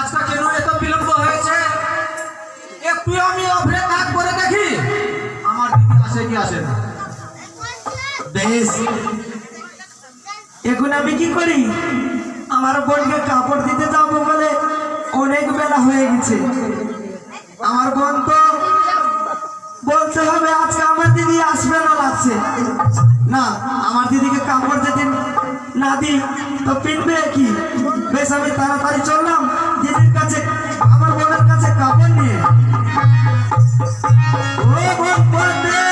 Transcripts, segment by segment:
আজকে কেন এত বিলম্ব হয়েছে? একটু আমি অপেক্ষা করে দেখি আমার দিদি আসে কি আসে না। বেশ, এখন আমি কি করি? আমার বোনকে কাপড় দিতে যাবো বলে অনেক বেলা হয়ে গেছে। আমার বোন তো বলতে হবে আজকে আমার দিদি আসবে না লাগছে না। আমার দিদিকে কাপড় যদি না দিই তো পিনবে কি? বেশ, আমি তাড়াতাড়ি চললাম দিদির কাছে, আমার বোনের কাছে কাপড় নিয়ে। ও বোন, বোন রে!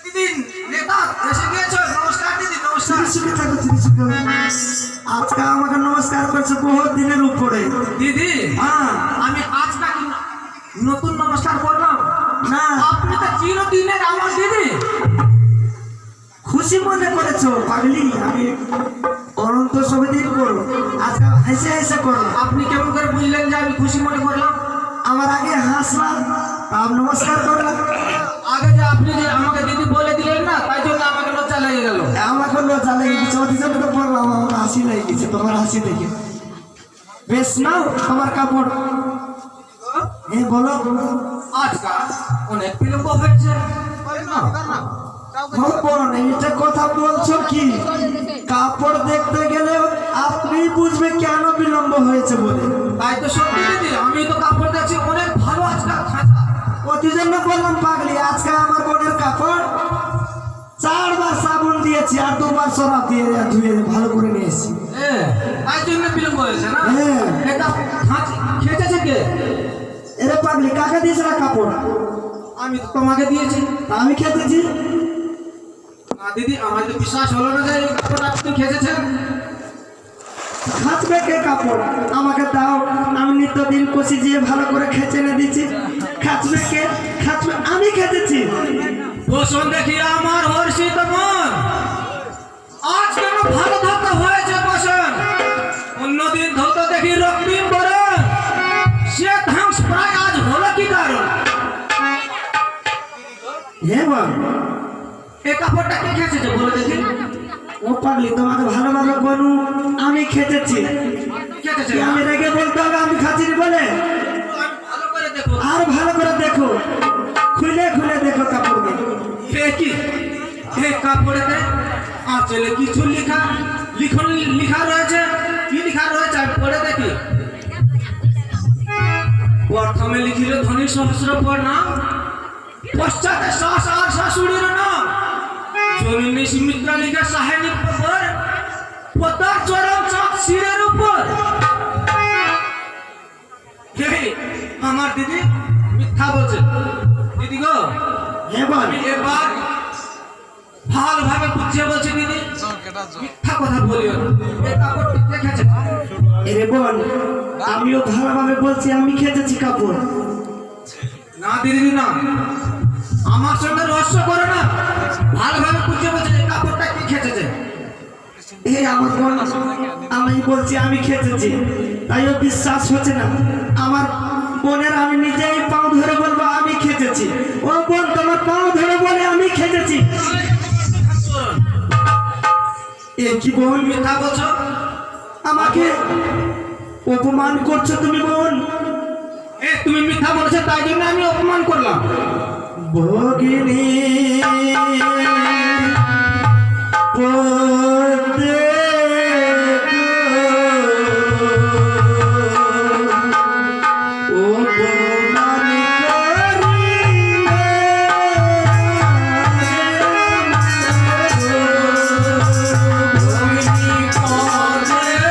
দিদি নেতা এসে গিয়েছো। নমস্কার দিদি, নমস্কার। সুখে থাকো, সুখে। আজকে আমাকে নমস্কার করছে বহুত দিনের উপরে। দিদি হ্যাঁ, আমি আজকে নতুন নমস্কার করলাম না আপনি তো চিরদিনের আমার দিদি। খুশি মনে করেছো পাগলি? আমি অনন্ত সবেদিন করো, আজকে হেসে হেসে করো। আপনি কেমন করে বুঝলেন যে আমি খুশি মনে করলাম? আমার আগে হাসলাম, তার নমস্কার করলাম। আগে যে আপনি যে আমাকে দিদি বলে দিলেন না, তাই জন্য আমাকে লজ্জা লেগে গেল। আমাকে লজ্জা লেগে গেছে, ওই জন্য তো বললাম। আমার হাসি লেগে গেছে তোমার হাসি দেখে। বেশ, নাও তোমার কাপড়। হ্যাঁ বলো। আজকাল অনেক বিলম্ব হয়েছে না। এটা কথা বলছো কি? কাপড় দেখতে গেলে আপনি বুঝবে কেন বিলম্ব হয়েছে বলে। তাই তো সত্যি দিদি, আমি তো কাপড় দেখছি অনেক ভালো আজকাল খাঁচা। ওই জন্য বললাম পাগলি, আজকে আমার বোনের কাপড় 4 বার সাবুন দিয়েছি আর 2 বার সরাব দিয়ে ধুয়ে ভালো করে নিয়েছি। তাই জন্য বিলম্ব হয়েছে না। হ্যাঁ। এটা খেটেছে কে? এরে পাগলি, কাকে দিয়েছে না কাপড়? আমি তো তোমাকে দিয়েছি। আমি খেতেছি। না দিদি, আমার তো বিশ্বাস হলো না যে এই কাপড়টা আপনি খেটেছেন। খাঁচবে কে কাপড়? আমাকে দাও, আমি নিত্যদিন কষি দিয়ে ভালো করে খেচে এনে দিচ্ছি। খাঁচবে কে? খাঁচবে আমি খেতেছি। বসুন দেখি আমার হর্ষিত মন, আজ কেন ভালো ধাক্কা হয়েছে। বসুন, অন্যদিন ধরতে দেখি রক্তিম বরণ, সে ধ্বংস প্রায় আজ হলো কি কারণ? হ্যাঁ বল, এই কাপড়টা কে খেয়েছে বলে দেখি। ও পাগলি, তোমাকে ভালো ভালো বলু আমি খেতেছি। খেতেছে কি আমি রেগে বলতে হবে আমি খাচ্ছি বলে? ভালো করে দেখো। আর ভালো করে দেখো, খুলে খুলে দেখো কাপড়কে। কি এই কাপড়েতে আঁচলে কিছু লিখা রয়েছে। কি লিখা রয়েছে আমি পড়ে দেখি। প্রথমে লিখিল ধনী সহস্রপর নাম, পশ্চাতে শাস আর শাশুড়ির নাম, জননী সুমিত্রা লিখে সাহেনিক পর, পতার চরম চাপ শিরের উপর। আমার দিদি মিথ্যা বলছে। দিদি গো, হ্যাঁ বল। আমি এবার ভালোভাবে বুঝিয়ে বলছি দিদি, মিথ্যা কথা বলিও না। এই কাপড় ঠিক দেখেছে। এরে বোন, আমিও ভালোভাবে বলছি আমি খেতেছি কাপড়। না দিদি না, আমার সঙ্গে রহস্য করো না। ভালোভাবে বুঝিয়ে বলছি এই কাপড়টা কি খেতেছে। এই আমার বোন, আমি বলছি আমি খেতেছি, তাইও বিশ্বাস হচ্ছে না আমার বোনের। আমি নিজেই পাও ধরে বলবো আমি খেতেছি। ও বোন, তোমার পাও ধরে বলে আমি খেতেছি। এ কি বোন, মিথ্যা বলছো। আমাকে অপমান করছো তুমি বোন। তুমি মিথ্যা বলেছো, তাই জন্য আমি অপমান করলাম। ভগিনী পদ্মে গো, অপমান করিলে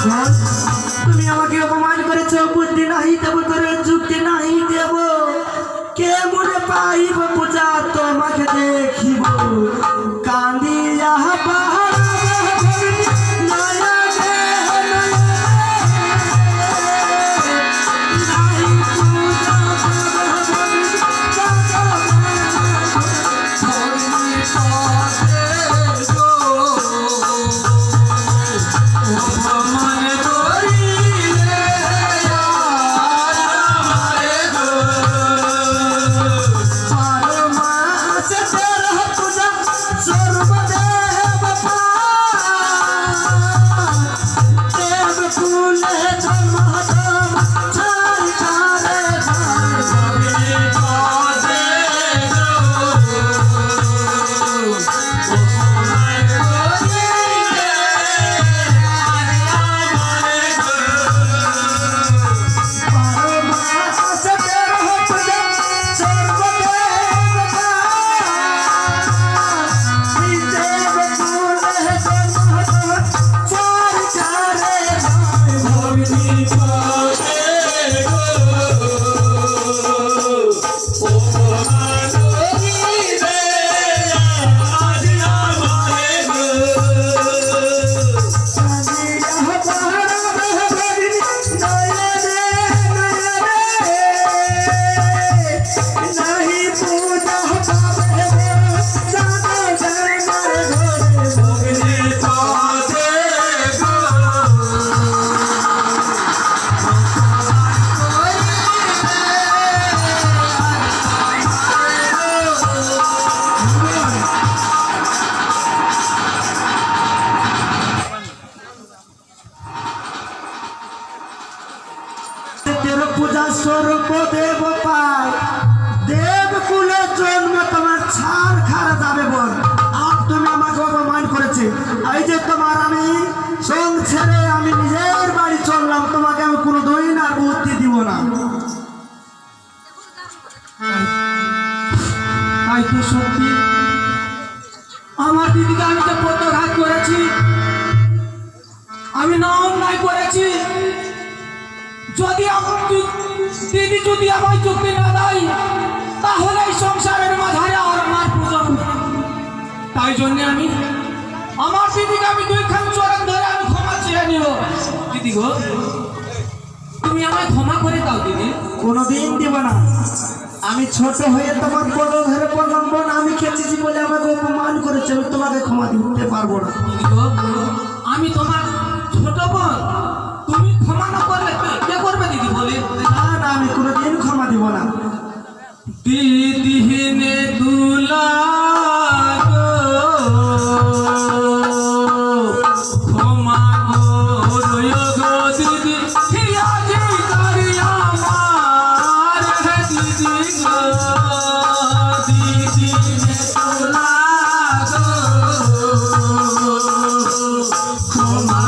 শোন, তুমি আমাকে অপমান করেছো, বুদ্ধি নাহি দেব তোরে, যুক্তি নাহি দেব, কে মনে পাইব পূজা তোমাকে দেখিব, কান্দিয়া পাহাড় পূজা স্বরূপ দেব পায়, দেব কুলে জন্ম তোমার ছাড় খারা যাবে বল। আর তুমি আমাকে অপমান করেছে, এই যে তোমার আমি সং ছেড়ে আমি নিজের বাড়ি চললাম, তোমাকে আমি কোনো দইন আর বুদ্ধি দিব না। তাই তো সত্যি, আমার দিদিকে আমি যে প্রত্যাঘাত করেছি, আমি না অন্যায় করেছি, যদি দিদি যদি আমায় যুক্তি না দেয়, তাহলে এই সংসারের মাঝারে আর আমার পূজন। তাই জন্য আমি আমার দিদিকে আমি দুইখান চরণ ধরে আমি ক্ষমা চেয়ে নিব। দিদি গো, তুমি আমায় ক্ষমা করে দাও দিদি। কোনোদিন দিব না, আমি ছোট হয়ে তোমার বড় ধরে পড়লাম বোন, আমি খেয়েছি বলে আমাকে অপমান করেছে, আমি তোমাকে ক্ষমা দিতে পারবো না। দিদি গো, আমি তোমার ছোট বোন, তুমি ক্ষমা না করলে কে করবে দিদি বলে? না না, আমি কোনোদিন ক্ষমা দিব না। দিদিনে দুলা গো, ক্ষমা গো রয় গো দিদি, হিয়াজি করি আমার দিদি গো, দিদিনে দুলা গো, ক্ষমা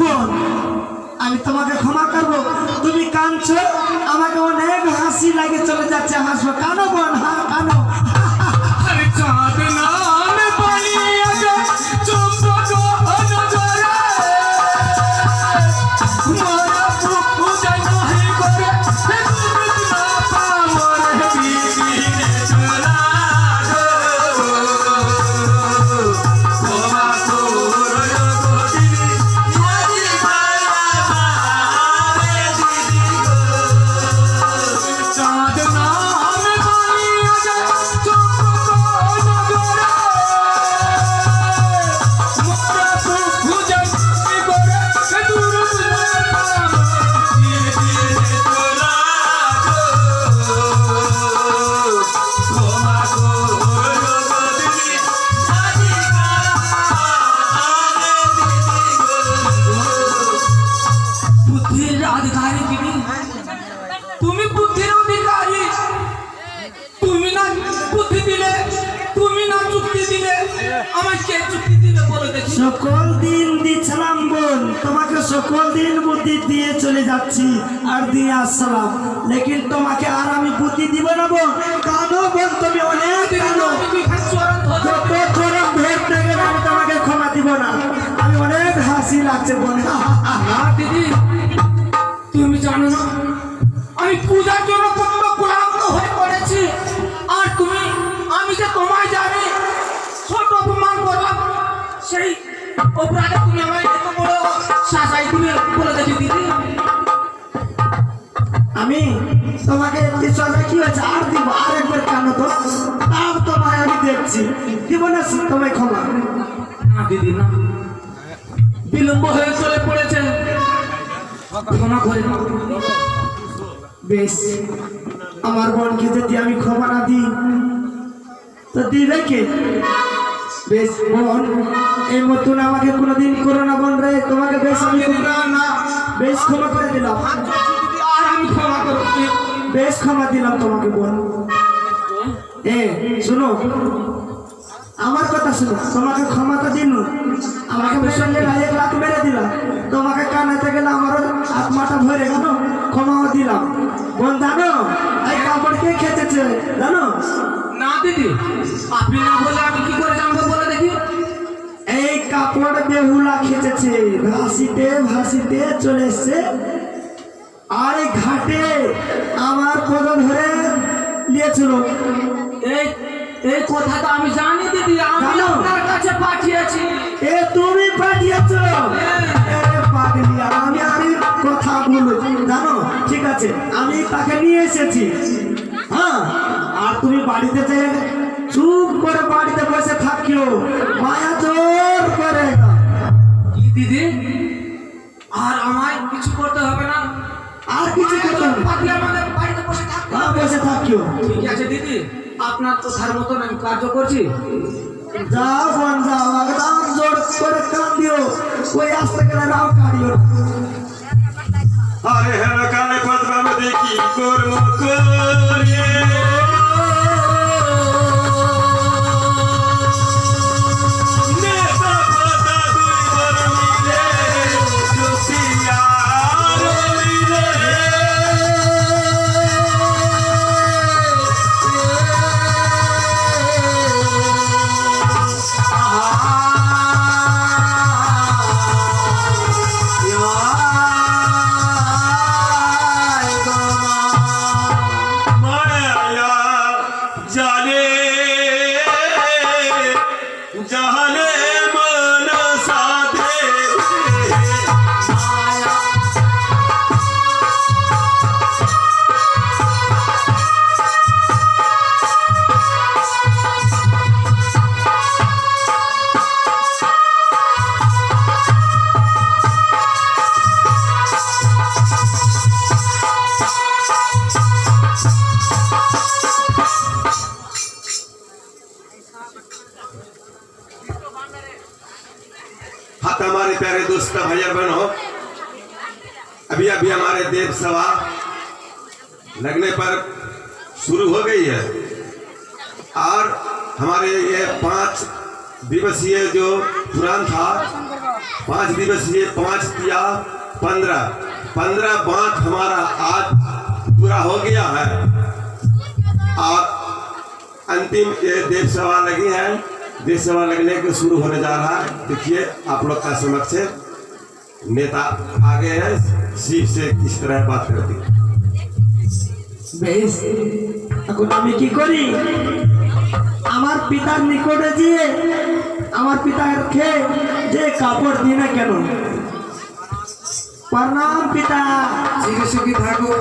বোন, আমি তোমাকে ক্ষমা করবো। তুমি কাঁদছো, আমাকে অনেক হাসি লাগে চলে যাচ্ছে। হাসবো, কানো বোন, হ্যাঁ কানো। আরে চাঁদ নামে পালিয়ে যায় চম্পক নজরে, মারা বুকু যায় নাহি করে দুধ না পাওয়ার বিদিনে চলা গো। ক্ষমা করো গদিনী আজি ভাড়া দিদি গো। চাঁদ নামে পালিয়ে যায় চম্পক নজরে, মারা বুকু যায় নাহি করে দুধ না পাওয়ার বিদিনে চলা গো। ক্ষমা করো গদিনী আজি বুদ্ধির অধিকারী তুমি, তুমি বুদ্ধির অধিকারী। তুমি না বুদ্ধি দিলে, তুমি না যুক্তি দিলে, আমায় কে যুক্তি দিবে বলে দেখি। সকল দিন দিচ্ছিলাম বোন, তোমাকে সকল দিন বুদ্ধি দিয়ে চলে যাচ্ছি আর দিয়ে আসলাম, লেকিন তোমাকে আর আমি বুদ্ধি দিব না বোন। কানো বোন, তুমি অনেক কানো। যত চরম ধরতে গেলে আমি তোমাকে ক্ষমা দিব না। আমি অনেক হাসি লাগছে বোন। না দিদি, তুমি জানো না আমি পূজার জন্য কত ক্লান্ত হয়ে পড়েছি, আর তুমি, আমি যে তোমায় জানি ছোট অপমান করলাম, সেই অপরাধে তুমি আমায় এত বড় শাসাই দিলে বলে দেখি দিদি। আমি তোমাকে একটি সজা কি হয়েছে আর দিব, আর একবার কানো তো, আর তোমায় আমি দেখছি, দিব না তোমায় ক্ষমা। না দিদি না, বিলম্ব হয়ে চলে পড়েছে, ক্ষমা করে দাও। বেশ, আমার বোনকে যদি আমি ক্ষমা না দিই তো দিবে কে? বেশ বোন, এই মতন আমাকে কোনোদিন করো না বোন রে। তোমাকে বেশ আমি বেশ ক্ষমা করে দিলাম, আর আমি ক্ষমা করছি। বেশ ক্ষমা দিলাম তোমাকে বোন। শুনো, আমার কথা শুনো, তোমাকে ক্ষমা তো দিন, আমাকে সঙ্গে 1 লাখ মেরে দিলাম, তোমাকে কানাতে গেলে আমারও আত্মাটা ভরে গেল, ক্ষমাও দিলাম বোন। জানো এই কাপড় কে খেতেছে জানো? না দিদি, আপনি না বলে আমি কি করে জানবো বলে দেখি। এই কাপড় বেহুলা খেতেছে, ভাসিতে ভাসিতে চলে এসছে, আর এই ঘাটে আমার পদ ধরে নিয়েছিল। এই এই কথা তো আমি জানি দিদি, আমি জানো? আপনার কাছে পাঠিয়েছি। এ তুমি পাঠিয়েছ? এ পাগলি, আমি কথা বলো জানো? ঠিক আছে, আমি তাকে নিয়ে এসেছি, হ্যাঁ, আর তুমি বাড়িতে যে চুপ করে বাড়িতে বসে থাকিও, মায়া জোর করে। কি দিদি, আর আমায় কিছু করতে হবে না? আর কিছু করতে হবে না। পাঠিয়ে আমাদের বাড়িতে বসে থাকতে হ্যাঁ, হবে। বসে থাকিও। ঠিক আছে দিদি, আপনার কথার মতন আমি কার্য করছি। যাও বোন যাও, একদম জোর করে কান দিও, ওই আসতে গেলে রাও কাড়িও। আরে হ্যাঁ কানে পদ্মাম দেখি কর্ম করে নেতা পদা দুই বর মিলে জোসিয়া রইলে মায়া জানে জানে মন সাধে हाथ हमारे प्यारे दोस्त भैया बहनों, अभी अभी हमारे देव सभा लगने पर शुरू हो गई है और हमारे ये 5 दिवसीय जो पुराण था 5 दिवसीय 5 या 15 बांक हमारा आज पूरा हो गया है और अंतिम ये देव सभा लगी है। देव सभा लगने के शुरू होने जा रहा है। देखिए आप लोग का समक्ष नेता आगे हैं, शिव से किस तरह बात करती है। বেশ এখন আমি কি করি আমার পিতার নিকটে গিয়ে আমার পিতাকে যে কাপড় দিই না কেন প্রণাম পিতা চিকিৎসকি ঠাকুর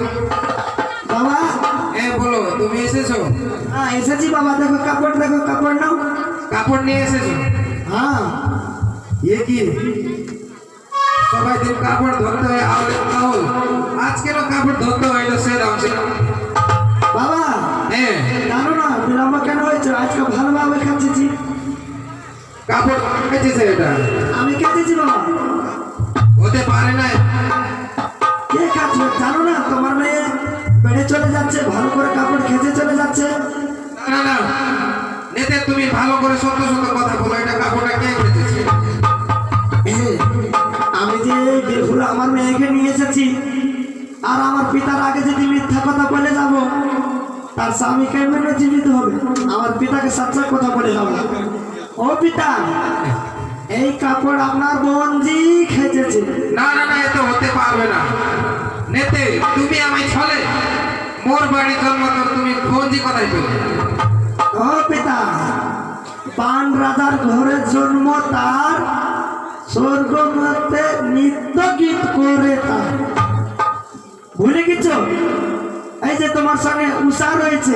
বাবা বলো তুমি এসেছো? হ্যাঁ এসেছি বাবা দেখো কাপড় নাও কাপড় নিয়ে এসেছো? হ্যাঁ এ কি সবাই দিন কাপড় ধরতে হয় আউল আজ কেন কাপড় ধরতে হইলো সেরকম বাবা হ্যাঁ জানো না বিলম্ব কেন হয়েছে আজকে ভালোভাবে খাচ্ছি কাপড় কেটেছে এটা আমি কেটেছি বাবা হতে পারে না। কে খাচ্ছে জানো না তোমার মেয়ে বেড়ে চলে যাচ্ছে ভালো করে কাপড় খেতে চলে যাচ্ছে না না নেতে তুমি ভালো করে সত্য সত্য কথা বলো, এটা কাপড়টা কে কেটেছে? আমি যে বিলকুল আমার মেয়েকে নিয়ে এসেছি আর আমার পিতার আগে যদি মিথ্যা কথা বলে যাব তার স্বামীকে মেনে জীবিত হবে, আমার পিতাকে সচ্চা কথা বলে যাব। ও পিতা এই কাপড় আপনার বোনজি খেয়েছে। না না না এত হতে পারবে না নেতে, তুমি আমায় ছলে মোর বাড়ি জন্ম তো তুমি ফৌজি কথাই পেলে। ও পিতা পান রাজার ঘরের জন্ম তার স্বর্গ মধ্যে নিত্য গীত করে তার ভুলে গেছো? এই যে তোমার সঙ্গে উষা রয়েছে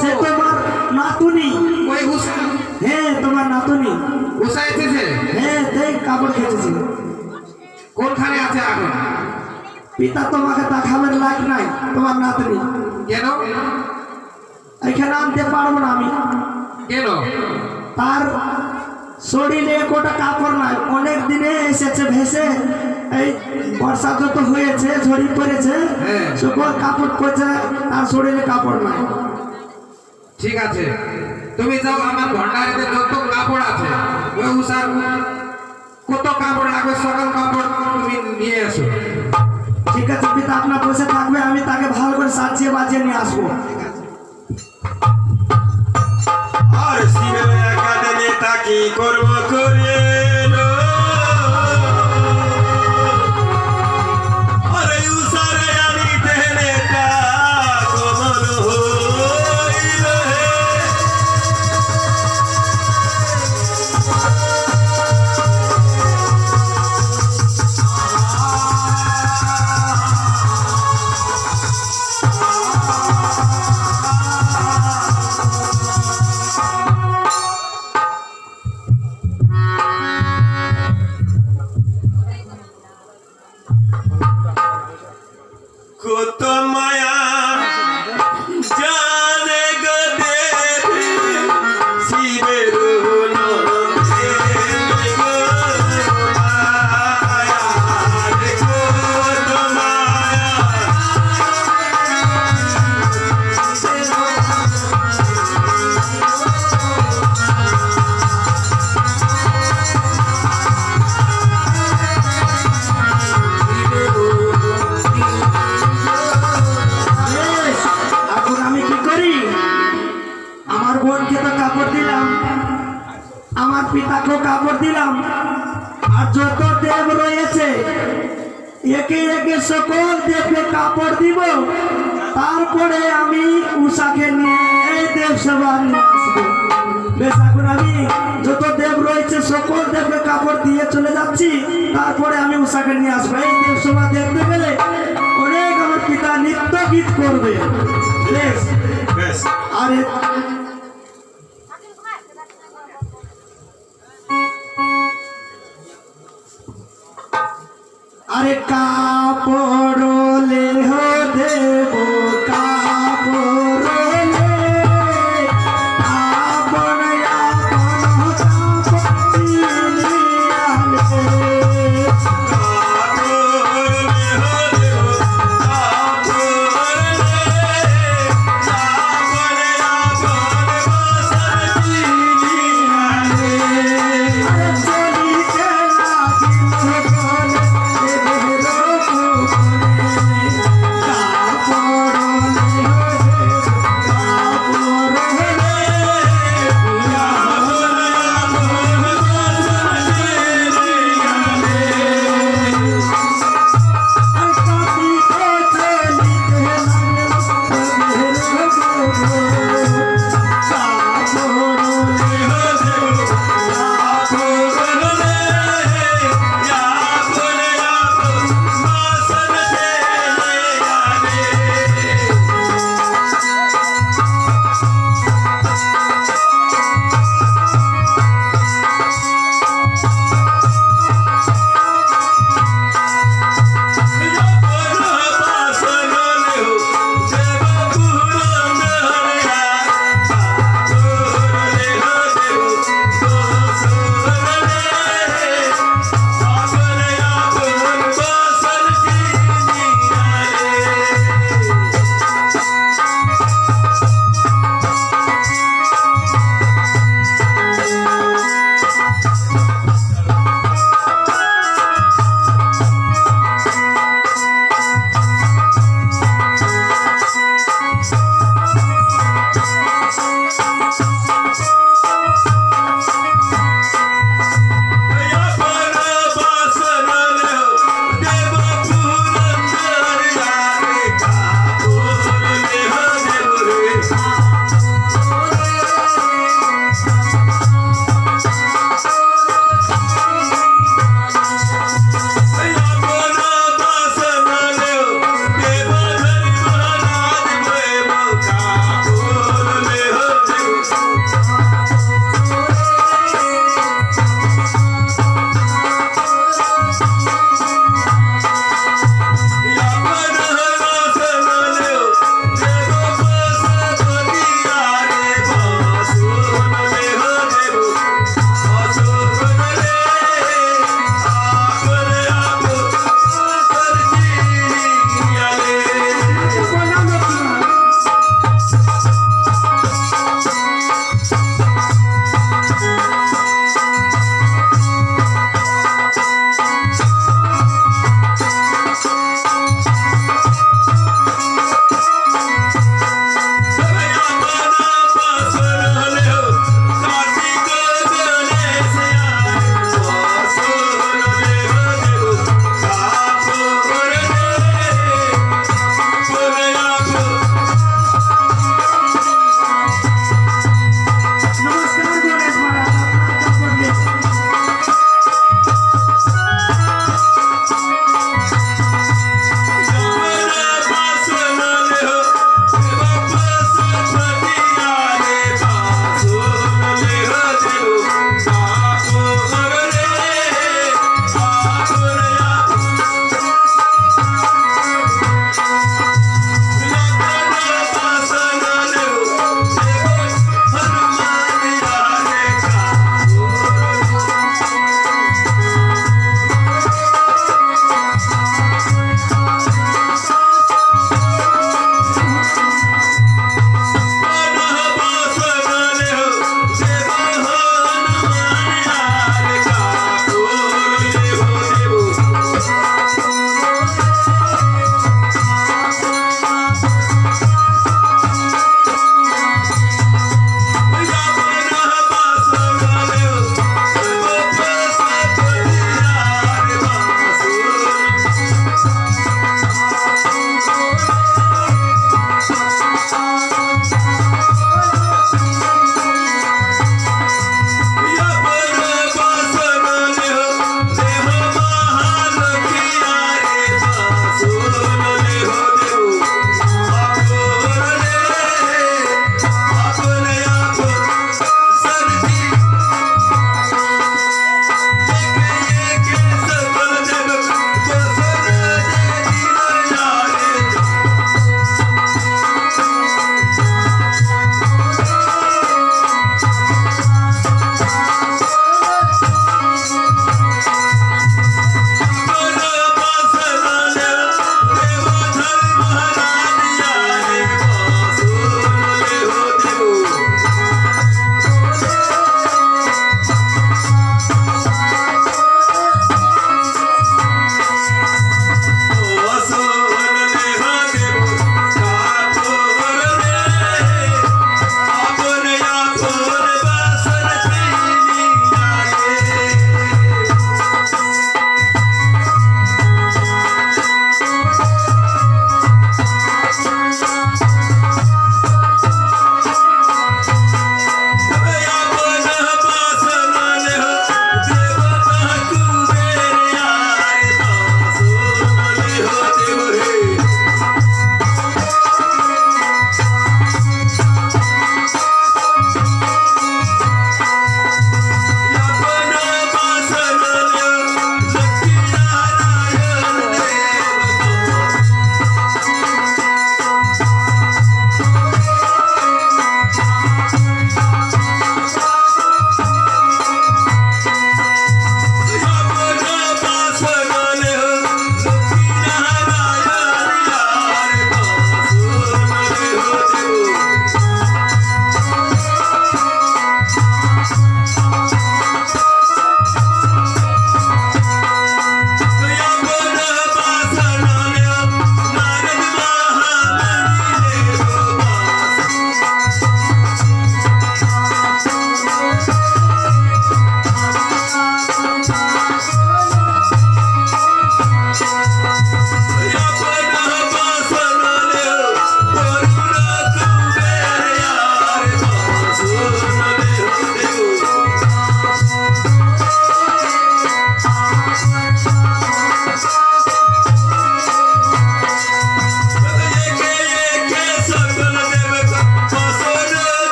সে তোমার নাতুনি। ওই উষা? হ্যাঁ তোমার নাতুনি। উষা এসেছে? হ্যাঁ দেখ কাপড় খেতেছি। কোনখানে আছে এখন? পিতা তোমাকে দেখাবার লাগ নাই তোমার নাতনি। কেন? এখানে আনতে পারবো না আমি। কেন? তার শরীরে কোটা কাপড় নাই, অনেক দিনে এসেছে ভেসে, এই বর্ষা যত হয়েছে ঝড়ি পড়েছে সকল কাপড় পড়ছে, তার শরীরে কাপড় নাই। ঠিক আছে তুমি যাও আমার ভান্ডারিতে যত কাপড় আছে ওই উষার কত কাপড় লাগবে সকল কাপড় তুমি নিয়ে এসো। ঠিক আছে পিতা আপনার বসে থাকবে, আমি তাকে ভালো করে সাজিয়ে বাজিয়ে নিয়ে আসবো। আর শিবের একাদে নেতা কি করব করে লো? আরে উসারে আমি নেতা কমল হইল হে। কত মায়া জানে গো দেবী শিবের নন্দে গো মায়া রে কত মায়া। এখন আমি কি করি? আমার বোনকে তো কাপড় দিলাম, আমার পিতাকেও কাপড় দিলাম, আর যত দেব রয়েছে একে একে সকল দেবকে কাপড় দিব, তারপরে আমি উষাকে নিয়ে এই দেব সভা নিয়ে আসবো। বেশ এখন আমি যত দেব রয়েছে সকল দেবকে কাপড় দিয়ে চলে যাচ্ছি, তারপরে আমি উষাকে নিয়ে আসবো। এই দেব সভা দেখতে গেলে অনেক আমার পিতা নৃত্য গীত করবে। বেশ বেশ আরে আরে কাপড় লেহ দেব কাপড় লে আপন আপন কাপড় চিনিয়া লে।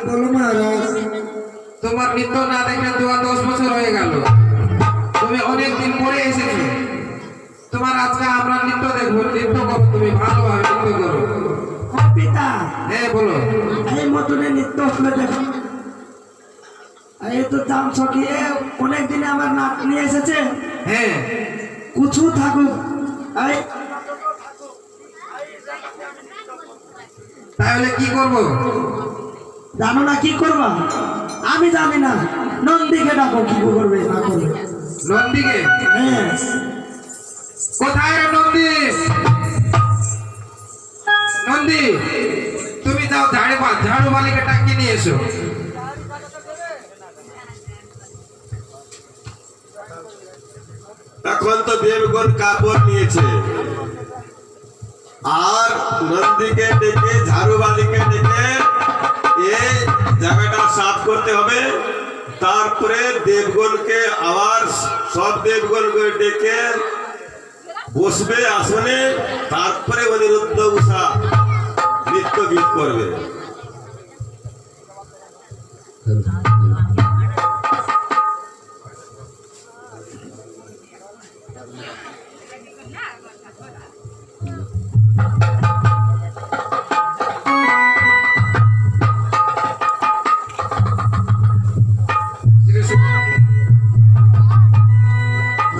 বলো মহারাজ। তোমার নৃত্য না দেখে 10 বছর হয়ে গেল, তুমি অনেক দিন পরে এসেছো। তোমার আজকে আমরা নৃত্য দেখবো, নৃত্য করো, তুমি ভালোভাবে নৃত্য করো। ও পিতা, হ্যাঁ বলো। এই মতনে নৃত্য করে দেখো। এই তো দাম ছকিয়ে অনেক দিনে আমার নাচ নিয়ে এসেছে। হ্যাঁ কুছু থাকুক, এই তাহলে কি করব? জানো না কি করবা? আমি জানি না, নন্দীকে ডাকো কি করবে না করবে। নন্দীকে? হ্যাঁ, কোথায় রে নন্দী? নন্দী তুমি যাও ঝাড়ু বালিকে টাকি নিয়ে এসো। এখন তো দেবগণ কাপড় নিয়েছে, আর নন্দীকে ডেকে ঝাড়ুবালিকে ডেকে এই জায়গাটা সাফ করতে হবে। তারপরে দেবগণকে আবার সব দেবগণকে ডেকে বসবে আসনে, তারপরে অনিরুদ্ধ উষা নৃত্য গীত করবে।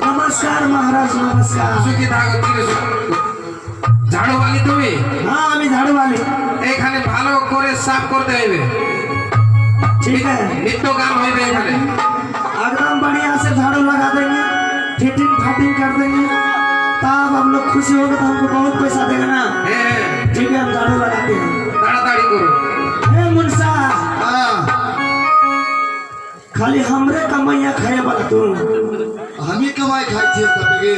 নমস্কার মহারাজ, নমস্কার। সুখী থাকো, ঝাড়ু বালি তুমি? হ্যাঁ, আমি ঝাড়ুবালি। এখানে ভালো করে সাফ করতে হবে, ठीक है, নৃত্য গান হইবে এখানে। एकदम बढ़िया से झाड़ू लगा देंगे, फिटिंग फाटिंग कर देंगे, तब हम लोग खुशी होंगे तो हमको बहुत पैसा देगा ना। হ্যাঁ ठीक है, हम झाड़ू लगाते हैं। তাড়াতাড়ি করো। हे मुंसा, खाली हमरे कमाइया खाए वाला तू। हम ही कमाई खाई छे तबे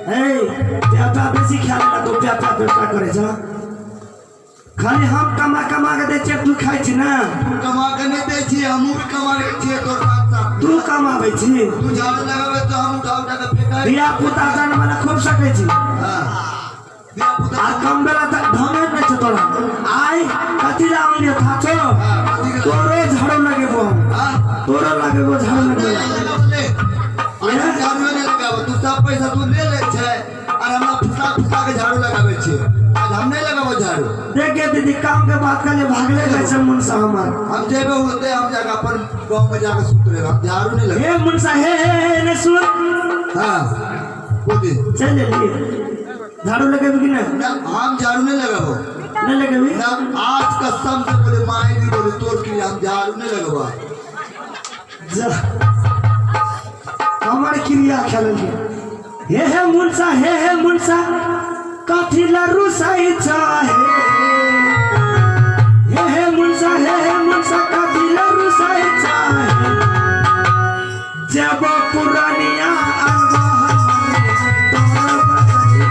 हे प्यापा बेसी खा लेला तो प्यापा बेटा करे जा। खाली हम कमा कमा के दे छे, तू खाई छी ना। कमा के नहीं दे छी, हम भी कमा के छे तोर साथ साथ। तू कमाबै छी, तू झाड़ू लगावे तो हम उठा उठा के फेंकाई। बिया पुता जान वाला खूब सकै छी। हां बिया पुता आ कम बेला तक ढंगे न छ तोरा। आई कथि लाउन लियो थाचो, तोरो झाड़ू लगेबो, हां तोरो लगेबो झाड़ू लगेबो। ले अरे झाड़ू नहीं लगाव, तू सब पैसा तू ले ले छे और हमरा फुसा फुसा के झाड़ू लगावे छे। आज हम नहीं लगावो झाड़ू। देखे दीदी काम के बात कर ले भागले कैसे मुंसा हमार। हम जेबे होते हम जाके अपन गांव में जाके सुत रहे, हम झाड़ू नहीं लगा। हे मुंसा, हे ने सुन, हां बोली चल ले झाड़ू लगेबो कि ना? ना हम झाड़ू नहीं लगावो नहीं लगेबी ना। आज कसम से बोले माई भी बोले तोड़ के हम झाड़ू नहीं लगवा। जा हमार क्रिया खेल हे मुंसा, हे मुंसा कथि ला रुसाई चाहे। हे मुंसा, हे मुंसा कथि ला रुसाई चाहे। जब पुरानिया अनवा तोर बजाई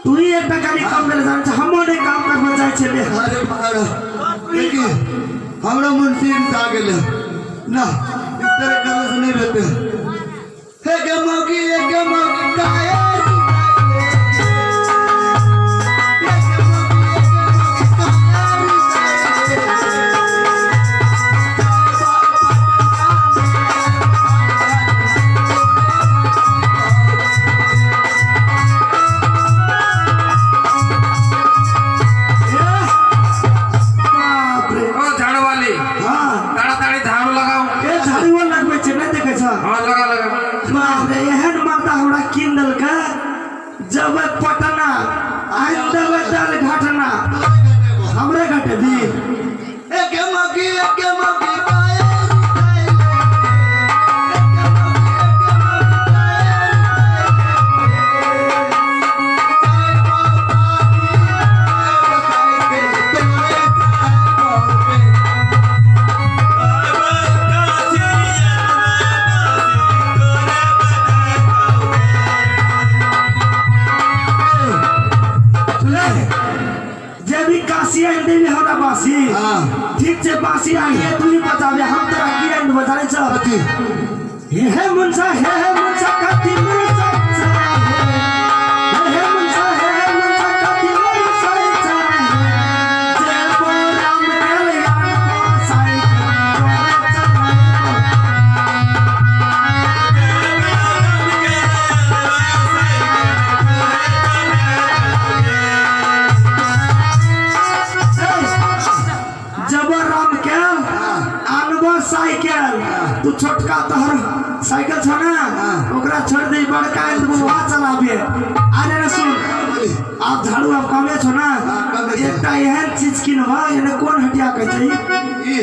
तू ही एक टका काम करे जान छ, हमो ने काम करबो जाय छे। अरे महाराज देखिए हमरा मुंशी आ गेले ना, इस तरह करने से नहीं रहते। हे गमोगी काया ও ঝাড়ু বালি, हां তাড়াতাড়ি ঝাড়ু লাগাও। ए झाड़ू लगबै छे, नहीं देखे छ? हाँ लगा लगा। बाप रे, एहन मर्दा हमरा किंदल का जब पटना आज तब दल घटना हमरे घटे भी। हे गमोगी काया से बांसी आई है तू ही बजावे हम तोरा की एंड बजाने छ कथी हे मुंसा कथी मुंसा हे मुंसा कथी मुंसा जय बोल राम कल्याण साई जब राम के आनबो साइकिल तू छोटका तोहर साइकिल छ ना ओकरा छोड़ दे बड़का बुआ चलाबे अरे रे सुन आप झाड़ू आप कमे छ ना एकटा एहन चीज किनबा एने कोन हटिया कहै छै ई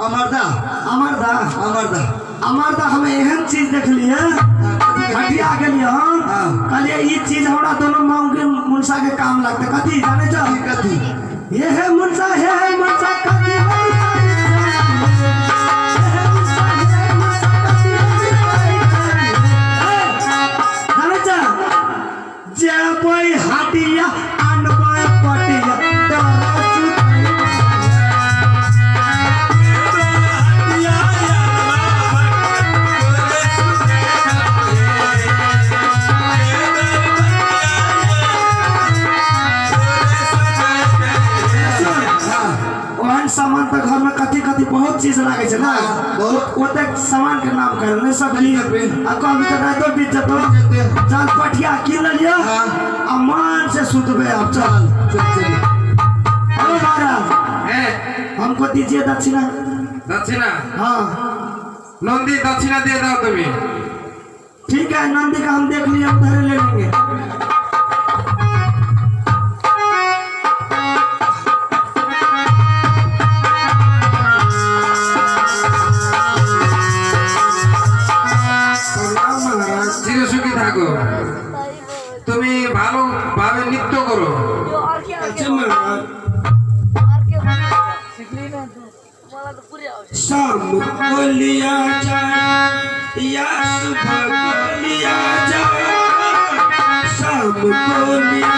अमरदा अमरदा अमरदा अमरदा हम एहन चीज देखलिए हटिया गेलिए हम कहलिए ई चीज हमरा दोनों मांग के मुंसा के काम लगते कथी जाने छ कथी ये है मुंसा कथी जय हाटिया अनबय पटिया ओहन सामान तो घर में कथी कथी बहुत चीज लागे छै ना बहुत ओते सामान के नाम कर ने सब भी आ कभी तो रातो बीत जतो चल पटिया किन लियो आ मान से सुतबे अब चल चल अरे महाराज हैं हमको दीजिए दक्षिणा दक्षिणा हाँ नंदी दक्षिणा दे दो तुम्हें ठीक है नंदी का हम देख लिए उधर ले लेंगे চিরসুখী থাকো তুমি ভালো ভাবে নৃত্য করো शाम को लिया जाए या सुबह को लिया जाए शाम को लिया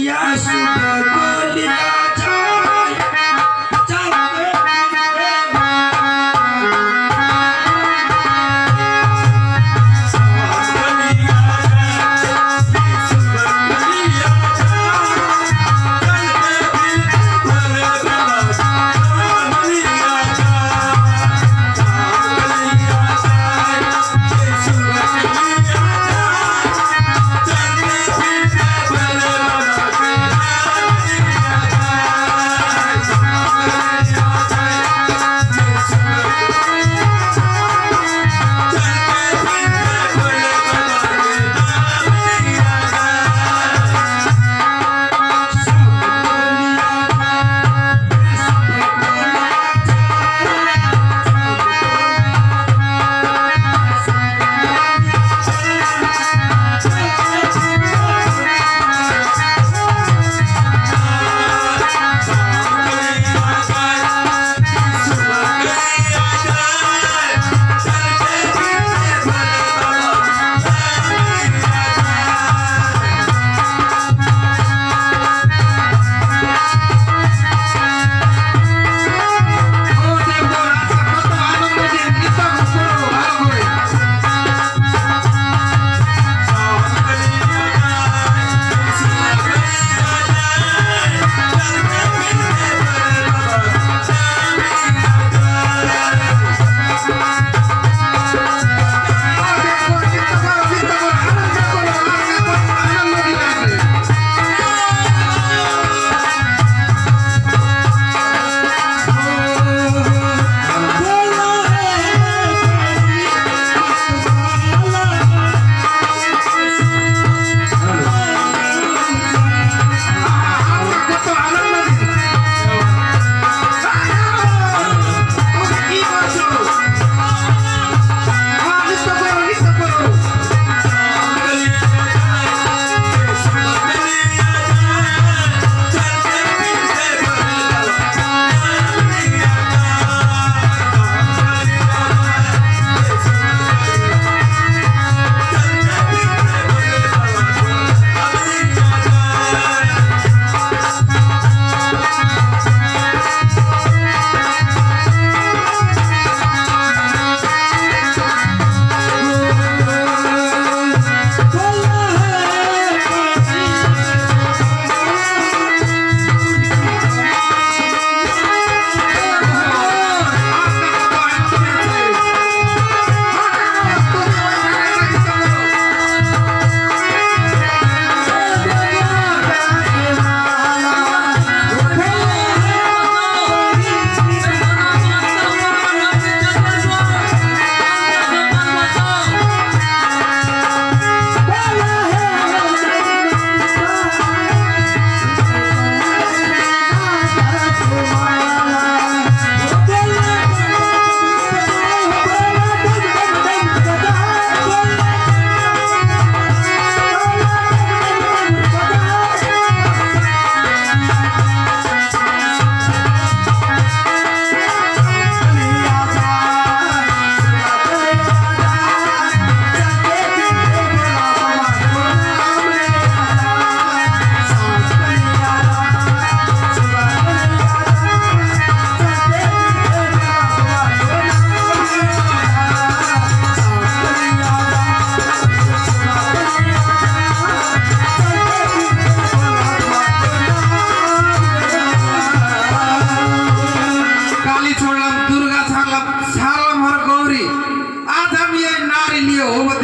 या सुबह को लिया जाए जब Yeah.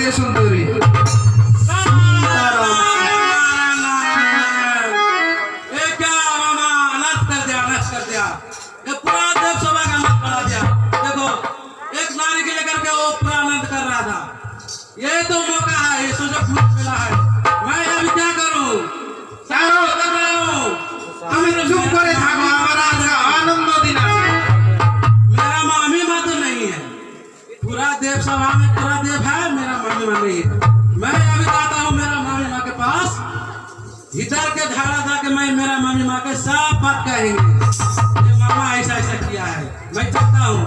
रे सुंदरी ये क्या मामा अनाथ कर दिया ये पूरा देव सभा का मत बना दिया। देखो एक नारी के लेकर के वो पूरा अनंत कर रहा था। ये तो मौका है, ये सुजग मिला है। मैं अभी क्या करूं? তুমি চুপ করে থাকো আমার আজকে আনন্দ দিন আছে मेरा मामी माँ तो नहीं है, पूरा देव सभा में पूरा देव है, मेरा मामी माँ नहीं है। मैं अभी जाता हूँ मेरा मामी माँ के पास, इधर के झाड़ा था कि मैं मेरा मामी माँ के सब बात कहेंगे ये मामा ऐसा ऐसा किया है। मैं चाहता हूँ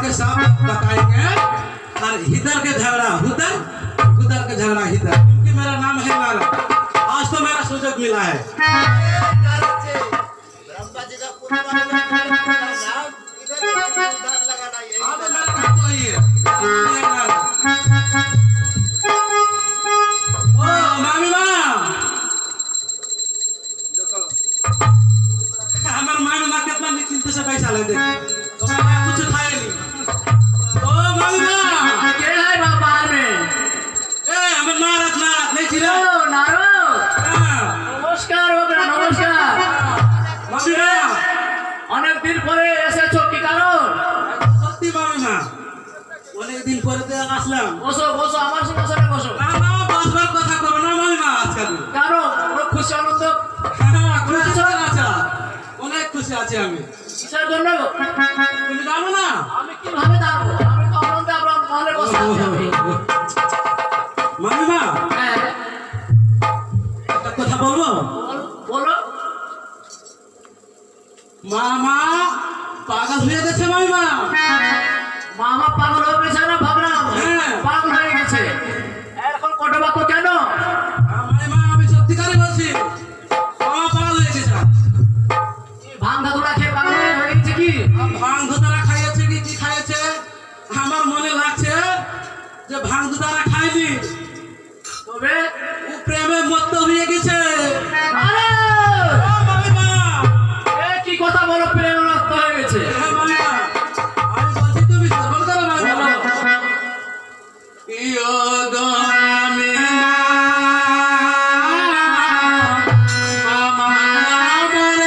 के साथ बताएंगे और हिदर के झगड़ा हुदर, हुदर के झगड़ा हिदर, क्योंकि मेरा नाम है लाला। आज तो मेरा सुजग मिला है। हाँ, तो मेरा नाम तो ही है। ओ मामी माँ, हमारे मामी माँ कितना निश्चिंत से पैसा ले दे, तो मैं कुछ खाए नहीं। ओ मामी माँ, के है बाबा में ए हमें नारद नारद नहीं चिरा। ओ नारो हाँ, নমস্কার বাবা নমস্কার मामी माँ, অনেক দিন পরে এসেছো কি কারণ সত্যি মামি মা, অনেক দিন পরে তো আসলাম। বসো বসো আমার সঙ্গে বসো না না, বাসবার কথা করো না মামি মা আজকাল। কারণ পুরো খুশি আনন্দ হ্যাঁ, খুশি আছে, অনেক খুশি আছি আমি। কিসের জন্য গো? তুমি জানো না? আমি কিভাবে জানবো? আমি তো আনন্দে আপনার মহলে বসে আছি আমি। মামি মা, হ্যাঁ একটা কথা বলবো? বলো মামা পাগল হয়ে গেছে মামি মা। মামা পাগল হয়ে গেছে না ভাবলাম হ্যাঁ। পাগল হয়ে গেছে এখন কটা বাক্য কেন মামি মা, আমি সত্যিকারই বলছি, মামা পাগল হয়ে গেছে। ভাঙ ধাতুরা খেয়ে পাগল হয়ে গেছে কি ভাং ধুতারা খাইয়েছে কি কি খাইয়েছে, আমার মনে লাগছে যে ভাং ধুতারা খাইনি, তবে ও প্রেমে মত্ত হয়ে গেছে। আরে ও মামি মা, এ কি কথা বলো প্রেম নষ্ট হয়ে গেছে হ্যাঁ মামি মা, আমি বলছি তুমি শ্রবণ করো মামি মা। ইয়ো গো মামি মা, আমার পাগল হয়ে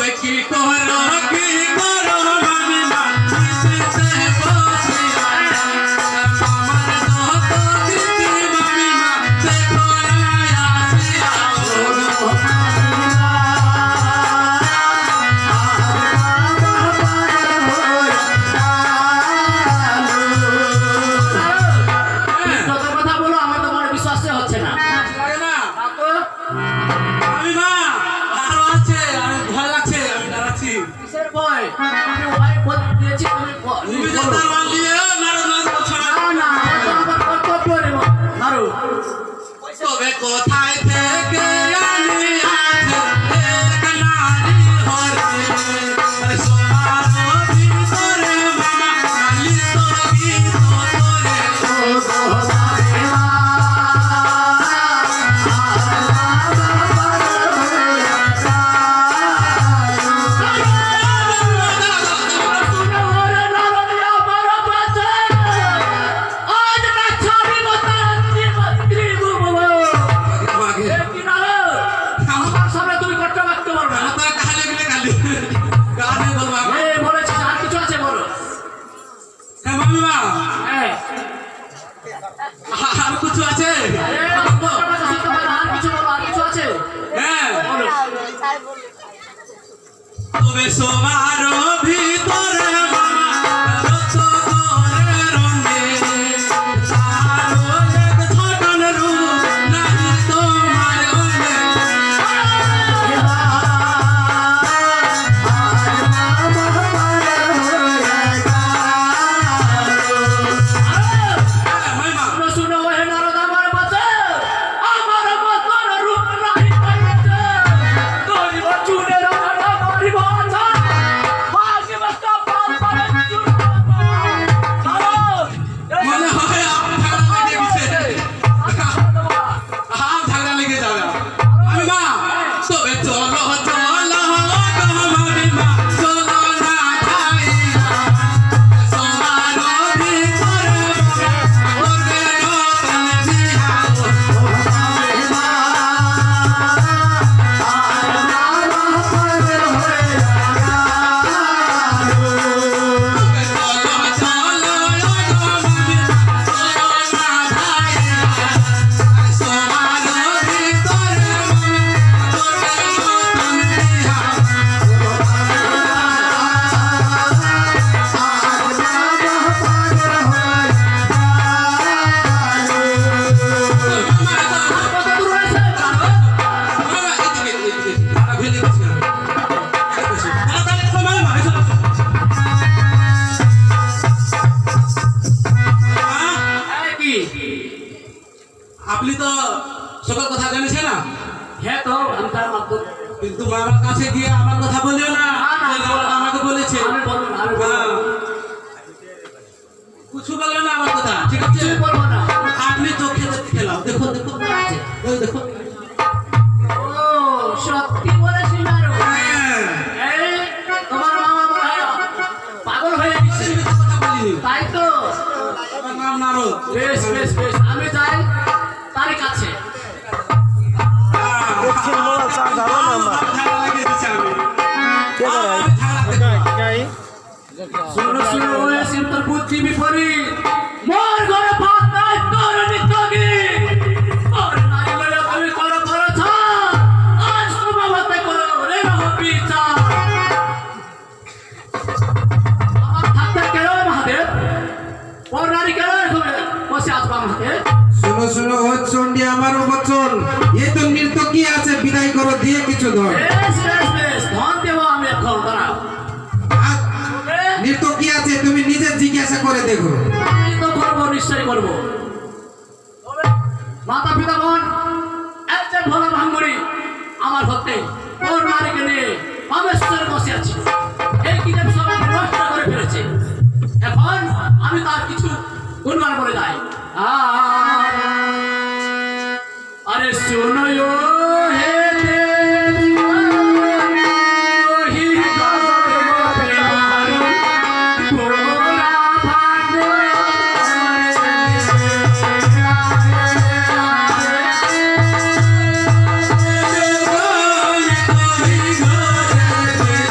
তবে কি করো মামি মা নিতে বসিয়া আমার যত দিদি মামি মা দেখো না আসিয়া যত কথা বলো আমার তো মনে বিশ্বাসই হচ্ছে না। লাগে না কাকু, মামি মা আরো আছে আমি ভয় লাগছে আমি দাঁড়াচ্ছি কিসের ভয়? আমি ভয় বলতে দিয়েছি, তুমি তুমি যে তরবারি নিয়ে নারদ করছো না না না, ও তো আমার কর্তব্য রে মারো। তবে কোথায় থেকে আনি আছে এক নারী হরে সোমার ভিতরে মামা কালি তো গীত তোরে ওরে নরদিয়া বড় বাজে, আজ না ছাড়ি মতান্তি মন্ত্রী বুবু। আগে এ কি না রে? আমার সামনে তুমি কষ্ট রাখতে পারবে না। মাথা কালি গেলে কালি গানে বলবা এ বলেছি আর কিছু আছে বলো। হ্যাঁ মামি মা হ্যাঁ, আর কিছু আছে আর কিছু বলো, আর কিছু আছে হ্যাঁ বলো। তবে সোমার ভিতরে মামা রত করে রঙে তারও এক ধটন রূপ নাহি তোমার অঙ্গে হ্যাঁ মাইমা শুনো শুনো হে নারদ আমার বাজে, আমার মতন রূপ নাই পাইতে, করিব চুনের আনা মারিব আছা, ভাগিব কপাল পারে চুন মনে হয় ঝগড়া লেগে যাবে মামি মা তবে চলো চলো মামি মা চলো না খাইয়া সোমার ভিতরে ওরে রতন বিহা কত দূর হয়েছে? এই কি? আপনি তো সকল কথা জানেছেন না হ্যাঁ তো আমি তার মাধ্যম কিন্তু মামার কাছে গিয়ে আমার কথা বলিও না আমাকে বলেছে আমি বলবো না, আমি বলবো না। কিছু বলবে না আমার কথা ঠিক আছে কিছুই বলবো না। আপনি চোখে দেখে খেলাও দেখো দেখো আছে ওই দেখো ও সত্যি বলেছি নারু। হ্যাঁ এই তোমার মামা মনে হয় পাগল হয়ে গেছে, আমি তো কথা বলিনি তাই তো। আমার নাম নারদ বেশ বেশ বেশ, আমি যাই তার কাছে। ঝাড়া লাগিয়ে দিচ্ছি আমি ঝাড়া দেখো শুনো শুনো ওই সিম্পল বুদ্ধি বিপরীত, মোর ঘরে ভাত নাই তোর নিত্যগি, ওর নাই বলে তুমি করো করেছ, আজ তোমার মতে করো রে রহ বিচার। আমার থাকতে কেন মহাদেব, ওর নারী কেন এখানে বসে আসবা মহাদেব? শুনো শুনো ও চন্ডী আমার বচন, এ তো নৃত্য কি আছে, বিদায় করো দিয়ে কিছু ধর। বেশ বেশ বেশ, ধন দেব আমি এখন, দাঁড়াও। নৃত্য কি আছে তুমি নিজে জিজ্ঞাসা করে দেখো। আমি তো করবো, নিশ্চয়ই করবো। মাতা পিতা বোন একজন ভালো ভাঙ্গুরি আমার হতে ওর নারীকে নিয়ে অবেশ্বরে বসে আছি, এই কিতাব সবাইকে নষ্ট করে ফেলেছে। এখন আমি তার কিছু গুণগান বলে যাই। আরে শোনো হে দেবী, ওহি গাবে গোরা ভাগে Thank you.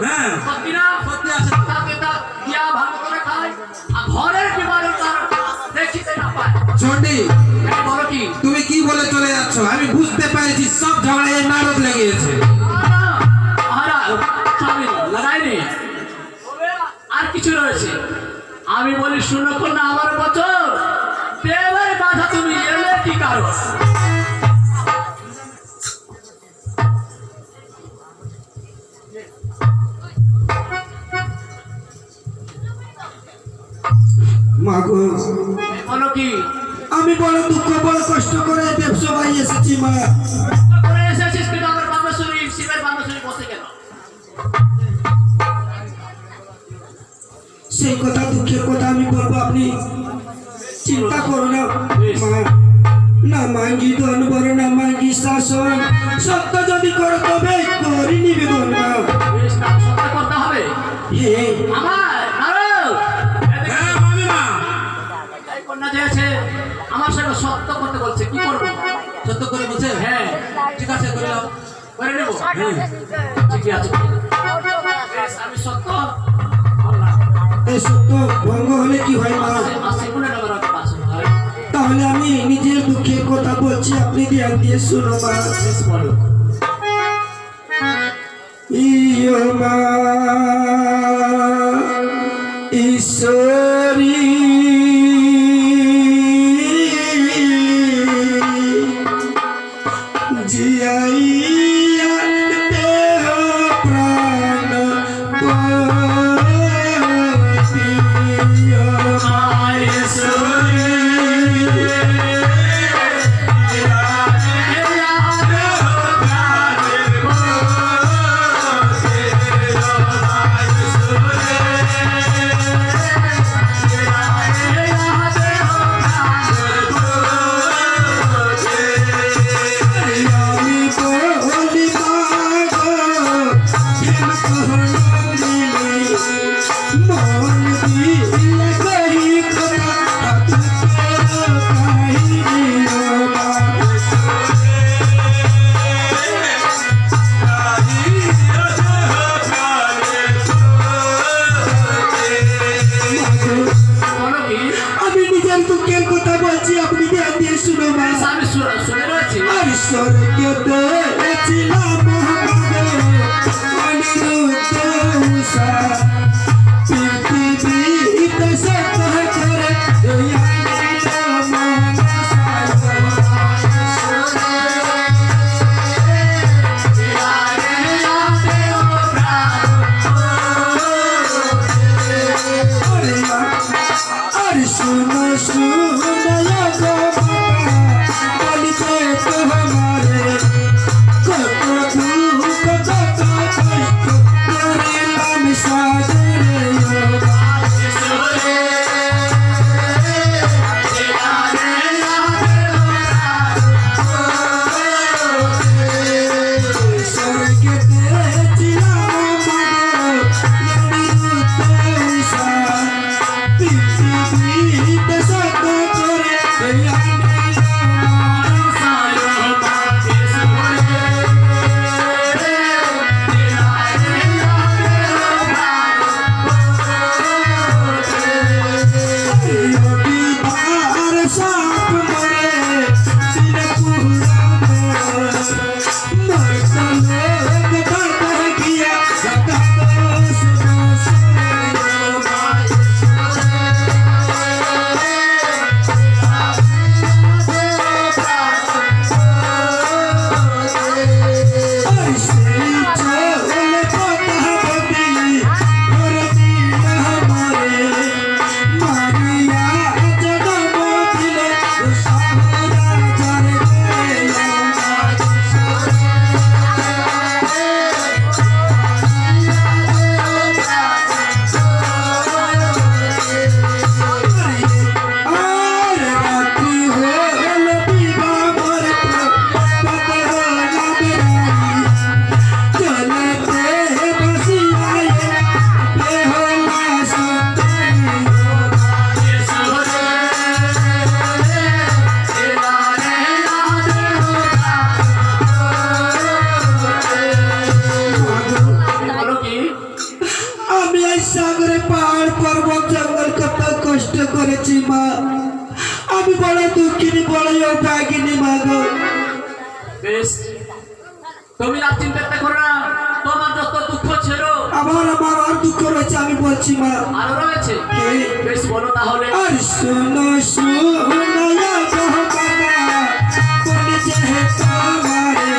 হ্যাঁ। সত্যি না? সত্যি আছে। তাকে তা দিয়া ভালো করে খায়, আর ঘরের বিমানে তার দেখিতে না পায়। চন্ডী, এই বলো কি? তুমি কি বলে চলে যাচ্ছ? আমি বুঝতে পেরেছি সব ঝগড়া এই নারদ লেগেছে। মহারাজ, স্বামী লাগাইনি, আর কিছু রয়েছে। আমি বলি শুনো না আমার বছর দেবের বাধা তুমি এলে কি কারণ? মাগো, বলো কি? আমি বড় দুঃখ বড় কষ্ট করে ব্যবসা বাড়ি এসেছি মা। করে এসেছিস কিন্তু আমার বামেশ্বরী শিবের বামেশ্বরী বসে গেল। সেই কথা দুঃখের কথা আমি বলবো, আপনি চিন্তা করো না মা। না মাঙ্গি ধন বড়, না মাঙ্গি শাসন, সত্য যদি করো তবে করি নিবেদন মা। বেশ, কাজ সত্য করতে হবে। হে আমার নারদ, হ্যাঁ মামিমা, এই কন্যা যে আছে আমার সঙ্গে সত্য করতে বলছে, কি করবো? সত্য করে বলছে। হ্যাঁ, ঠিক আছে, করে দাও। করে নেবো। ঠিকই আছে, বেশ, আমি সত্য বললাম। এই সত্য ভঙ্গ হলে কি হয় মা? আসি বলে নেবার আগে পাশে হয়। তাহলে আমি নিজের দুঃখের কথা বলছি, আপনি ধ্যান দিয়ে শুনো মা। বেশ, বলো। ইয়ো মা ঈশ্বরী, জিয়াইয়া দেহ প্রাণ পতিয় মা ঈশ্বরী, বলো কি? আমি নিজের দুঃখের কথা বলছি, আপনি ধ্যান দিয়ে শুনো মা। বেশ, আমি শুনে রয়েছি। আর স্বর্গতে ছিলাম মহাদেব, অনিরুদ্ধ উষা, পৃথিবীতে সত্য করে এই আইনের আর শুনো শুনো গো বাবা, বলিছে তো हमारे সাগরে পাহাড় পর্বত জঙ্গল কত কষ্ট করেছি মা, আমি বড় দুঃখিনী, বড় অভাগিনী মা গো। বেশ, তুমি আর চিন্তা করো না, তোমার যত দুঃখ ছিল আমার আর দুঃখ রয়েছে, আমি বলছি মা। আরো রয়েছে, বেশ বলো তাহলে। আর শোনো শোনো বলি যে তোমারে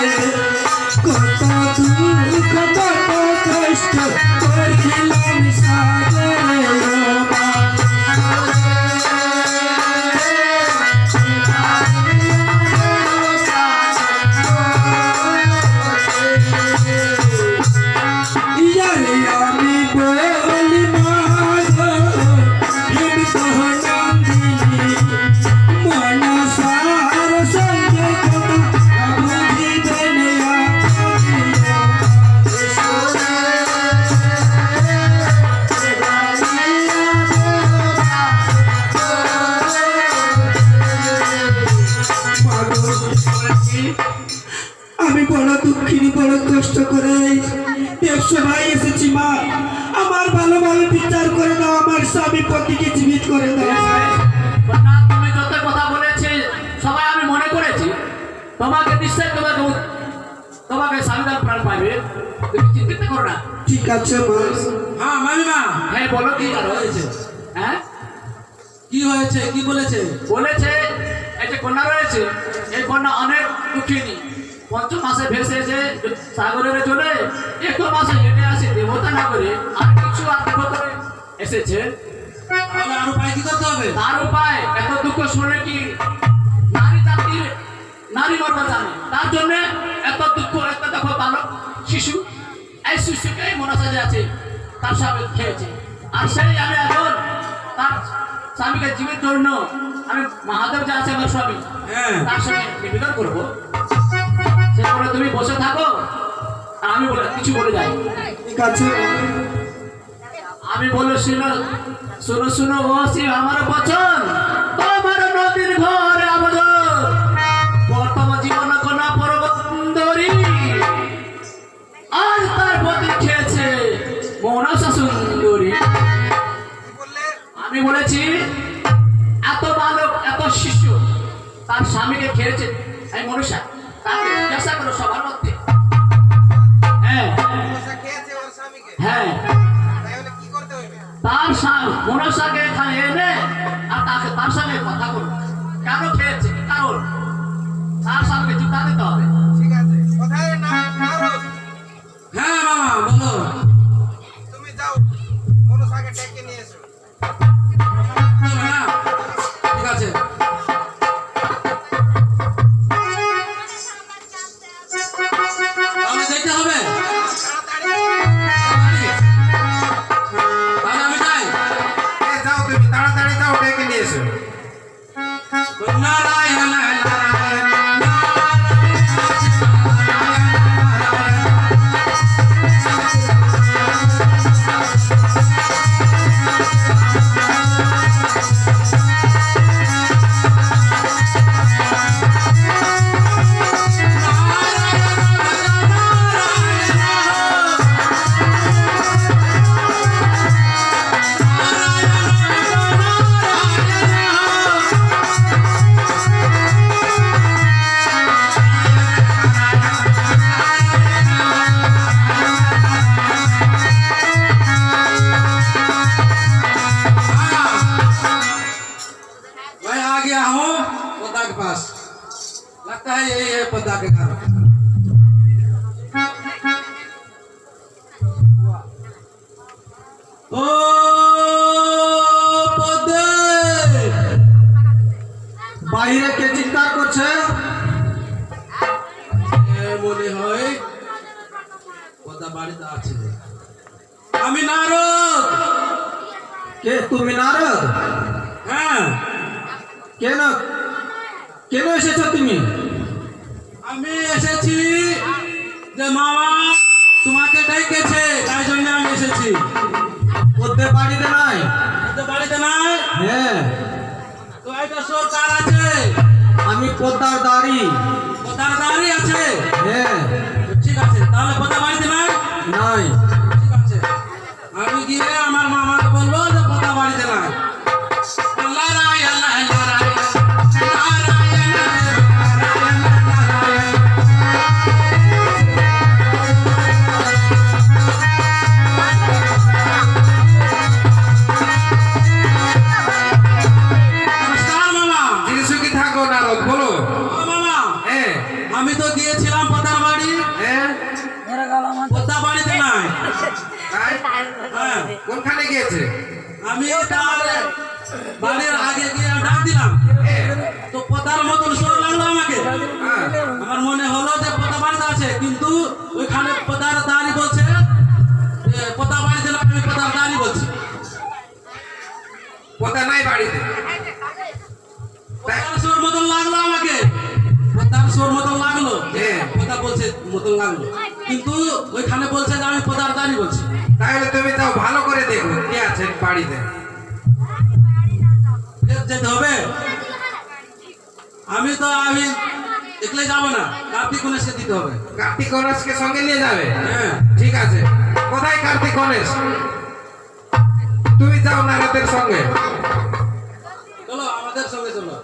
কত দুঃখ কত কষ্ট করিলাম সাগরে মা। ইয়ারে আমি বলি মা গো, প্রেম তো নন্দিনী মনসার সঙ্গে কথা বুঝিবেন আমি বড় দুঃখিনী, বড় কষ্ট করে দেবসভায় এসেছি মা। আমার ভালোভাবে বিচার করে দাও, আমার স্বামী পতিকে জীবিত করে দাও। কন্যা, তুমি যত কথা বলেছে সবাই আমি মনে করেছি, তোমাকে নিশ্চয় তোমাকে স্বামীদার প্রাণ পাবে, তুমি চিন্তিত করো না। ঠিক আছে মা। হ্যাঁ মামিমা, হ্যাঁ বলো কি আর হয়েছে? হ্যাঁ কি হয়েছে, কি বলেছে? বলেছে এই যে কন্যা রয়েছে, এই কন্যা অনেক দুঃখিনী, পঞ্চম মাসে ভেসে এসে সাগরের জলে এক মাসে হেঁটে আসে দেবতা না করে আর কিছু আত্মীয় করে এসেছে। তাহলে আর উপায় কি করতে হবে? তার উপায় এত দুঃখ শুনে কি নারী জাতির নারী মর্যাদা জানে, তার জন্য এত দুঃখ, এত দেখো বালক শিশু, এই শিশুকে মনসা যে আছে তার স্বামী খেয়েছে, আর সেই আমি এখন তার স্বামীকে জীবের জন্য আমি মহাদেব যে আছে আমার স্বামী, হ্যাঁ। তার সঙ্গে নিবেদন করবো। সেরপরে তুমি বসে থাকো আর আমি বলে কিছু বলে যাই। ঠিক আছে আমি বলে শুনো শুনো বসি আমার বচন, তোমার নদীর ঘরে আবদন, প্রথম জীবন কন্যা পরবন্দরী, আজ তার পতি খেয়েছে মনসা সুন্দরী। আমি বলেছি এত বালক এত শিশু তার স্বামীকে খেয়েছে এই মনসা, তাকে জিজ্ঞাসা করো সবার মধ্যে। হ্যাঁ হ্যাঁ, তার মনসাকে এখানে এনে আর তার সঙ্গে কথা বলবো, কেন খেয়েছে কি কারণ, তার সঙ্গে চিন্তা দিতে হবে। হ্যাঁ মামা বলো। তুমি যাও মনসাকে ডেকে নিয়ে এসো। হ্যাঁ, ঠিক আছে। তাহলে যেতে হবে, তাহলে আমি যাই। যাও তুমি তাড়াতাড়ি যাও, ডেকে নিয়ে এসো। নারায়ণ নারায়ণ मैं आ गया हूँ पद्दा के पास, लगता है यही है पद्दा के घर। ओ पद्दे, বাইরে কে চিৎকার করছে? মনে হয় পদ্দা বাড়িতে আছে। আমি নারদ। কে তুমি নারদ? হ্যাঁ, কেন কেন এসেছো তুমি? আমি এসেছি যে মামা তোমাকে ডেকেছে, তাই জন্য আমি এসেছি। ওদের বাড়িতে নাই? তো বাড়িতে নাই? হ্যাঁ, তো এটা সরকার আছে, আমি পদ্মার দাড়ি। তার দাঁড়ি আছে। হ্যাঁ, ঠিক আছে, তাহলে পদ্মা বাড়িতে নাই? নাই। ঠিক আছে, আমি গিয়ে আমার কোনখানে গিয়েছে? আমি তার বাড়ির আগে গিয়ে আমি ডাক দিলাম, তো পোতার মতন সুর লাগলো আমাকে। হ্যাঁ। আমার মনে হলো যে পোতা বাড়িতে আছে, কিন্তু ওইখানে পোতার দাঁড়ি বলছে যে পোতা বাড়িতে না, আমি পোতার দাঁড়ি বলছি। পোতা নাই বাড়িতে। পোতার সুর মতন লাগলো আমাকে, পোতার সুর মতন লাগলো, হ্যাঁ। পোতা বলছে মতন লাগলো, কিন্তু ওইখানে বলছে যে আমি পোতার দাঁড়ি বলছি। তাহলে তুমি তাও ভালো করে দেখো কে আছে বাড়িতে। ফের যেতে হবে। আমি একলাই যাবো না, কার্তিক গণেশকে দিতে হবে। কার্তিক গণেশকে সঙ্গে নিয়ে যাবে? হ্যাঁ। ঠিক আছে। কোথায় কার্তিক গণেশ? তুমি যাও নারদের সঙ্গে। চলো আমাদের সঙ্গে চলো।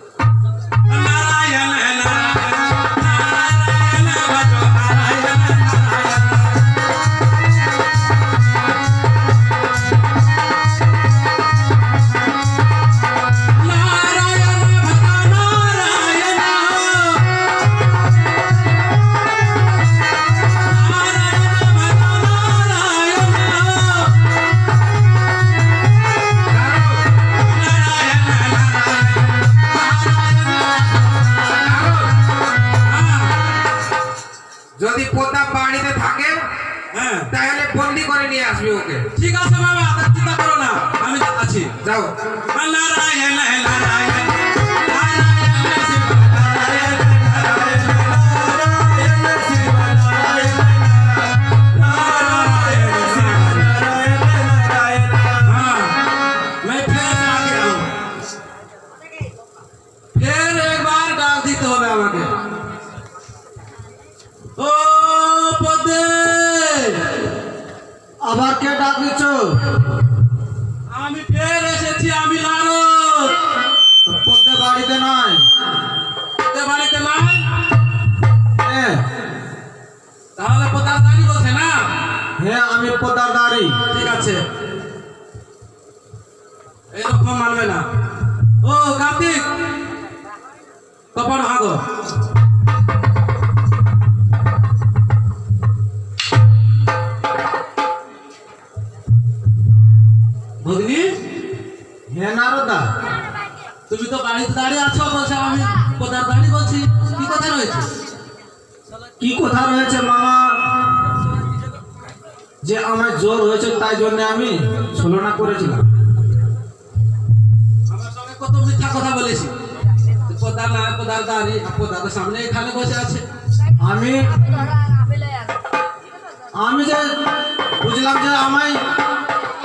নারায়ণ নারায়ণ নারায়ণ ভজ নারায়ণ নারায়ণ ভজ নারায়ণ যদি পোতা বাড়িতে থাকে হ্যাঁ, তাহলে বন্দি করে নিয়ে আসবে ওকে। ঠিক আছে বাবা, আর চিন্তা করো না, আমি আছি। যাও। নারায়ণ নারায়ণ নারায়ণ শিব নারায়ণ নারায়ণ নারায়ণ শিব নারায়ণ नारायण शिव नारायण नारायण। हाँ, मैं फिर से आके आऊँ, फिर एक बार डाक दीते हो আমাকে। ও পদে, আবার কে ডাক দিচ্ছ? আমি ফের এসেছি, আমি নারদ। পদ্মে বাড়িতে নয়। তোদের বাড়িতে নাই? হ্যাঁ তাহলে পোতার দাঁড়ি বলছে না? হ্যাঁ, আমি পদ্মার দাড়ি। ঠিক আছে, এরকম মানবে না। ও কার্তিক, কপাল হাগো। ভগ্নি, হ্যাঁ নারদা, তুমি তো বাড়িতে দাঁড়িয়ে আছো, বলছে আমি পোতার দাঁড়ি বলছি, কি কথা রয়েছে? কি কথা রয়েছে মামা? যে আমার জ্বর হয়েছে তাই জন্য আমি ছলনা করেছিলাম। আমার সঙ্গে কত মিথ্যা কথা বলেছি, পোতার না পোতার দাঁড়ি, পোতার তো সামনে এখানে বসে আছে। আমি আমি যে বুঝলাম যে আমায়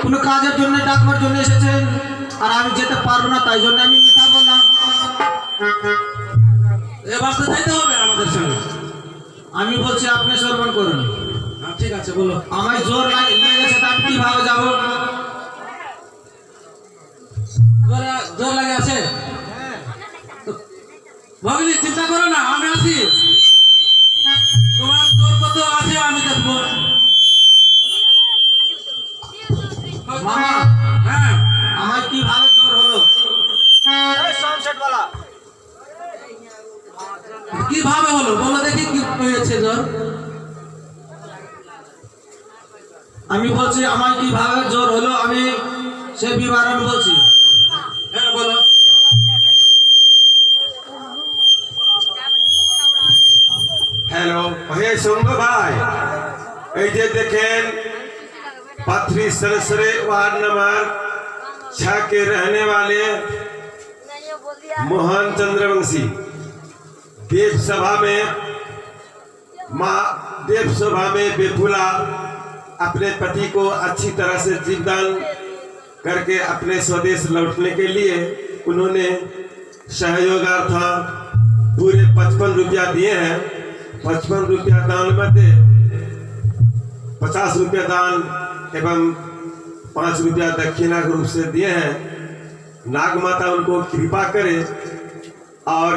কোনো কাজের জন্য ডাকবার জন্য এসেছেন, আর আমি যেতে পারবো না, তাই জন্য আমি মিথ্যা বললাম। এবার তো যাইতে হবে আমাদের সঙ্গে। আমি বলছি আপনি শ্রবণ করুন। হ্যাঁ, ঠিক আছে, বলো। আমায় জোর লেগেছে, তা আমি কিভাবে যাবো? জোর লাগে আছে? ভগিনী চিন্তা করো না, আমি আছি। তোমার জোর কত আছে আমি দেখবো। মামা, হ্যাঁ, আমায় কিভাবে জোর হলো? কিভাবে হলো বলো দেখি, কি হয়েছে জোর? আমি বলছি আমায় কিভাবে জোর হলো, আমি সে বিবরণ বলছি। হ্যাঁ, বলো। हेलो हे सुंग भाई, এই যে দেখেন पथरी सरसरे वार्ड नंबर 6 के रहने वाले मोहन चंद्रवंशी देव सभा में बेफुला अपने पति को अच्छी तरह से जीवदान करके अपने स्वदेश लौटने के लिए उन्होंने सहयोगार्थ पूरे 55 रुपया दिए हैं। 55 रुपया दान में 50 रुपया दान एवं 5 रुपया दक्षिणा के रूप से दिए हैं। नाग माता उनको कृपा करे और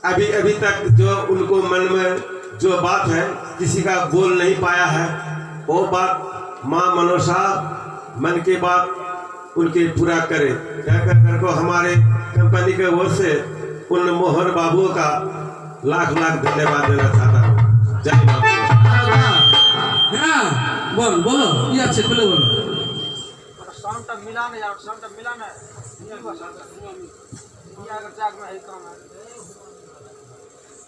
अभी अभी तक जो उनको मन में जो बात है किसी का बोल नहीं पाया है, वो बात माँ मनोसा मन की बात उनके पूरा करे। कहकर को हमारे कंपनी के ओर से उन मोहन बाबू का लाख लाख धन्यवाद देना चाहता हूँ। जय माता। হ্যাঁ, বলো কি আছে খুলে বলো। साउंड मिलाने जाओ साउंड मिलाना ये अगर जाग में है काम है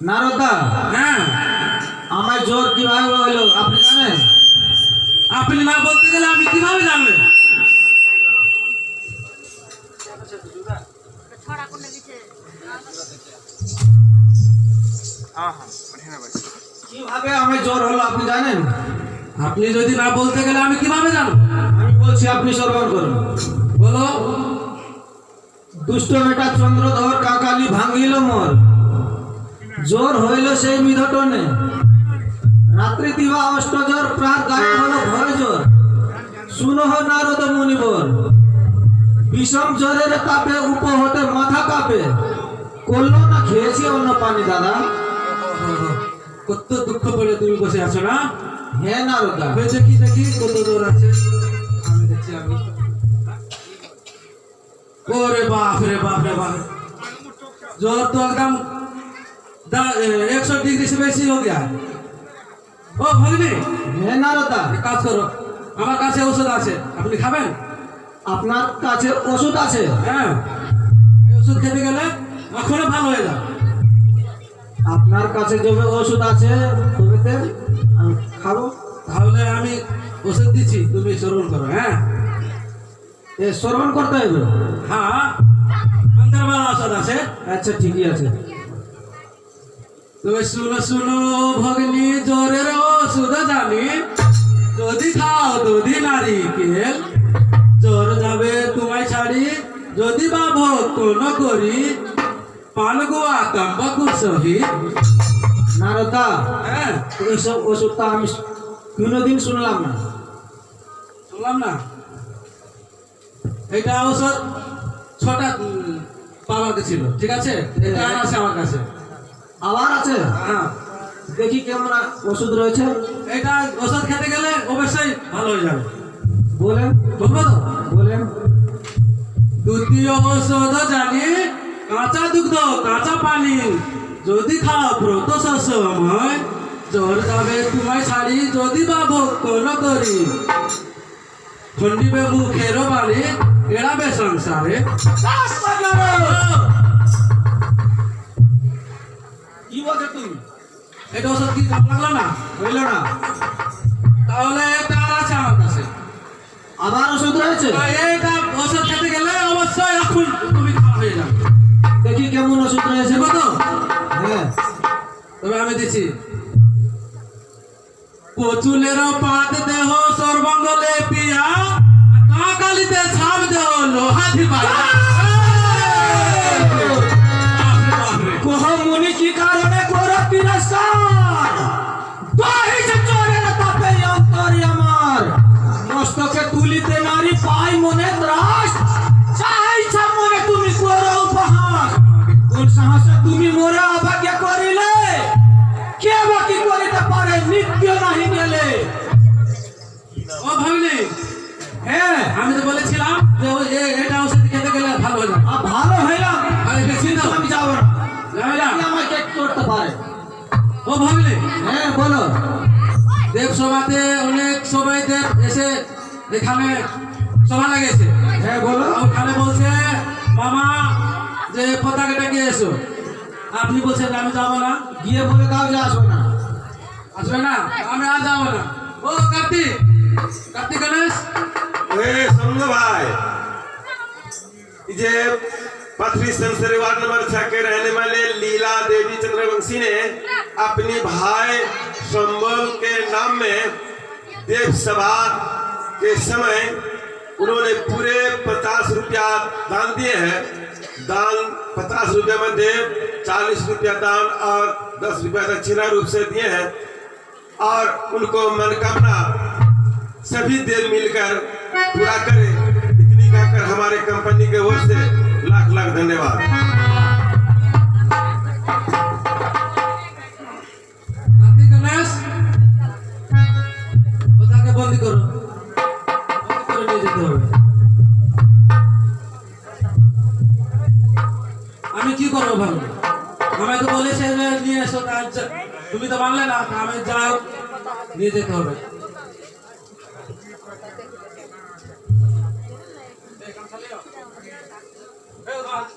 নারদা হ্যাঁ আমার জ্বর কিভাবে হলো আপনি জানেন? আপনি না বলতে গেলে আমি কিভাবে জানবেন? हां हां बढ़िया भाई কিভাবে আমার জ্বর হলো আপনি জানেন? আপনি যদি না বলতে গেলে আমি কিভাবে জানবো? আমি বলছি আপনি শ্রবণ করুন। বলো। দুষ্ট বেটা চন্দ্রধর কাকালি ভাঙিল মোর, জ্বর হইল সেই মিধটনে, রাত্রি দিবা অষ্টজর প্রাণ গায়ে হলো ভয় জ্বর, শুনহ নারদ মুনিবর, বিষম জ্বরের তাপে উপ হতে মাথা কাঁপে, করলো না খেয়েছি অন্য পানি দাদা। কত দুঃখ পড়ে তুমি বসে আছো না? হ্যাঁ নারদা। দেখি দেখি কত দূর আছে, আমি দেখছি আমি। ওরে বাপ রে বাপ রে বাপ, জ্বর তো एकदम 100 डिग्री से बेसी हो गया। ও ভগিনী, হ্যাঁ নারদা। এক কাজ করো, আমার কাছে ওষুধ আছে, আপনি খাবেন? আপনার কাছে ওষুধ আছে? হ্যাঁ, এই ওষুধ খেতে গেলে এখনো ভালো হয়ে যাবে। আপনার কাছে যবে ওষুধ আছে তবে আমি খাবো। তাহলে আমি ওষুধ দিচ্ছি, তুমি শ্রবণ করো। হ্যাঁ এ শ্রবণ করতে হবে? হ্যাঁ, অন্তর্বালা ওষুধ আছে। আচ্ছা ঠিকই আছে। তবে শুনো শুনো ভগিনী, জ্বরের ওষুধ জানি, যদি খাও দুধি নারিকেল, জ্বর যাবে তোমায় ছাড়ি, যদি বা ভক্ত করি, পান গোয়া তাম্বাকুর সহিত। নারদা, হ্যাঁ, এইসব ওষুধটা আমি কোনোদিন শুনলাম না। শুনলাম না? এটা ওষুধ ছটা পাওয়ার ছিল, ঠিক আছে? এটা আছে আমার কাছে। আবার আছে? হ্যাঁ, দেখি কেমন ওষুধ রয়েছে। এটা ওষুধ খেতে গেলে অবশ্যই ভালো হয়ে যাবে। বলেন। বলবো তো? বলেন। দ্বিতীয় ঔষধ জানি, কাঁচা দুগ্ধ কাঁচা পানি, যদি খাও ব্রত সময়, জ্বর যাবে তোমায় ছাড়ি, যদি বা ভক্ত করি, খন্ডিবে মুখের বাড়ি, এড়াবে সংসারে। কি বলছো তুমি? এটা ওষুধ কি কাম লাগলো না? হইল না? তাহলে এটা আর আছে আমার কাছে। আবার ওষুধ রয়েছে? এইটা ওষুধ খেতে গেলে অবশ্যই এখন তুমি খাওয়া হয়ে যাবে। দেখি কেমন ওষুধ রয়েছে। দেবো তো? হ্যাঁ। তবে আমি দিচ্ছি। কচুলের পাত দেহ সর্বাঙ্গলে পিয়া, কাকালিতে ছাপ দেহ লোহা ধিপায়া। কহ মুনি কি কারণে করো তিরস্কার, দহিছে চোরের তাপে অন্তরি আমার, মস্তকে তুলিতে নারী পাই মনে ত্রাস, চাইছা মনে তুমি করো উপহাস, কোন সাহসে তুমি মোরে অভাগ্য করিলে, কে বাকি করিতে পারে নিত্য নাহি গেলে। ও ভাবিনি, হ্যাঁ আমি তো বলেছিলাম যে এটা ওষুধ খেতে গেলে ভালো হয়ে যাবে। ভালো হইলাম, আরে বেশি না, আমি যাবো না। যাবে না। আপনি আমাকে কি করতে পারে? ও ভাবিনি, হ্যাঁ বলো। দেব সভাতে অনেক সবাই দেব এসে এখানে সভা লেগেছে। হ্যাঁ বলো। ওখানে বলছে মামা যে পতাকাটা কে এসো, আপনি বলছেন আমি যাবো না। গিয়ে বলে দাও যে আসবো না। আসবে না? আমি আর যাবো না। ও কার্তিক, কার্তিক গণেশ, ए समझो भाई, ये पथरी संसरी वार्ड नंबर 6 के रहने वाले लीला देवी चंद्रवंशी ने अपनी भाई संबल के नाम में देव सभा के समय उन्होंने पूरे 50 रुपया दान दिए हैं। दान 50 रुपया में देव, 40 रुपया दान और 10 रुपया दक्षिणा रूप से दिए हैं। और उनको मनोकामना सभी देव मिलकर पूरा करें, इतनी कहकर हमारे कंपनी के ओर से लाख लाख धन्यवाद। কার্তিক গণেশ, পতাকা বন্দি করো, বন্দি করে নিয়ে যেতে হবে। আমি কি করবো ভালো? আমায় তো বলেছে যে নিয়ে এসো, তুমি তো মানলে না, আমি যাও নিয়ে যেতে হবে। नारद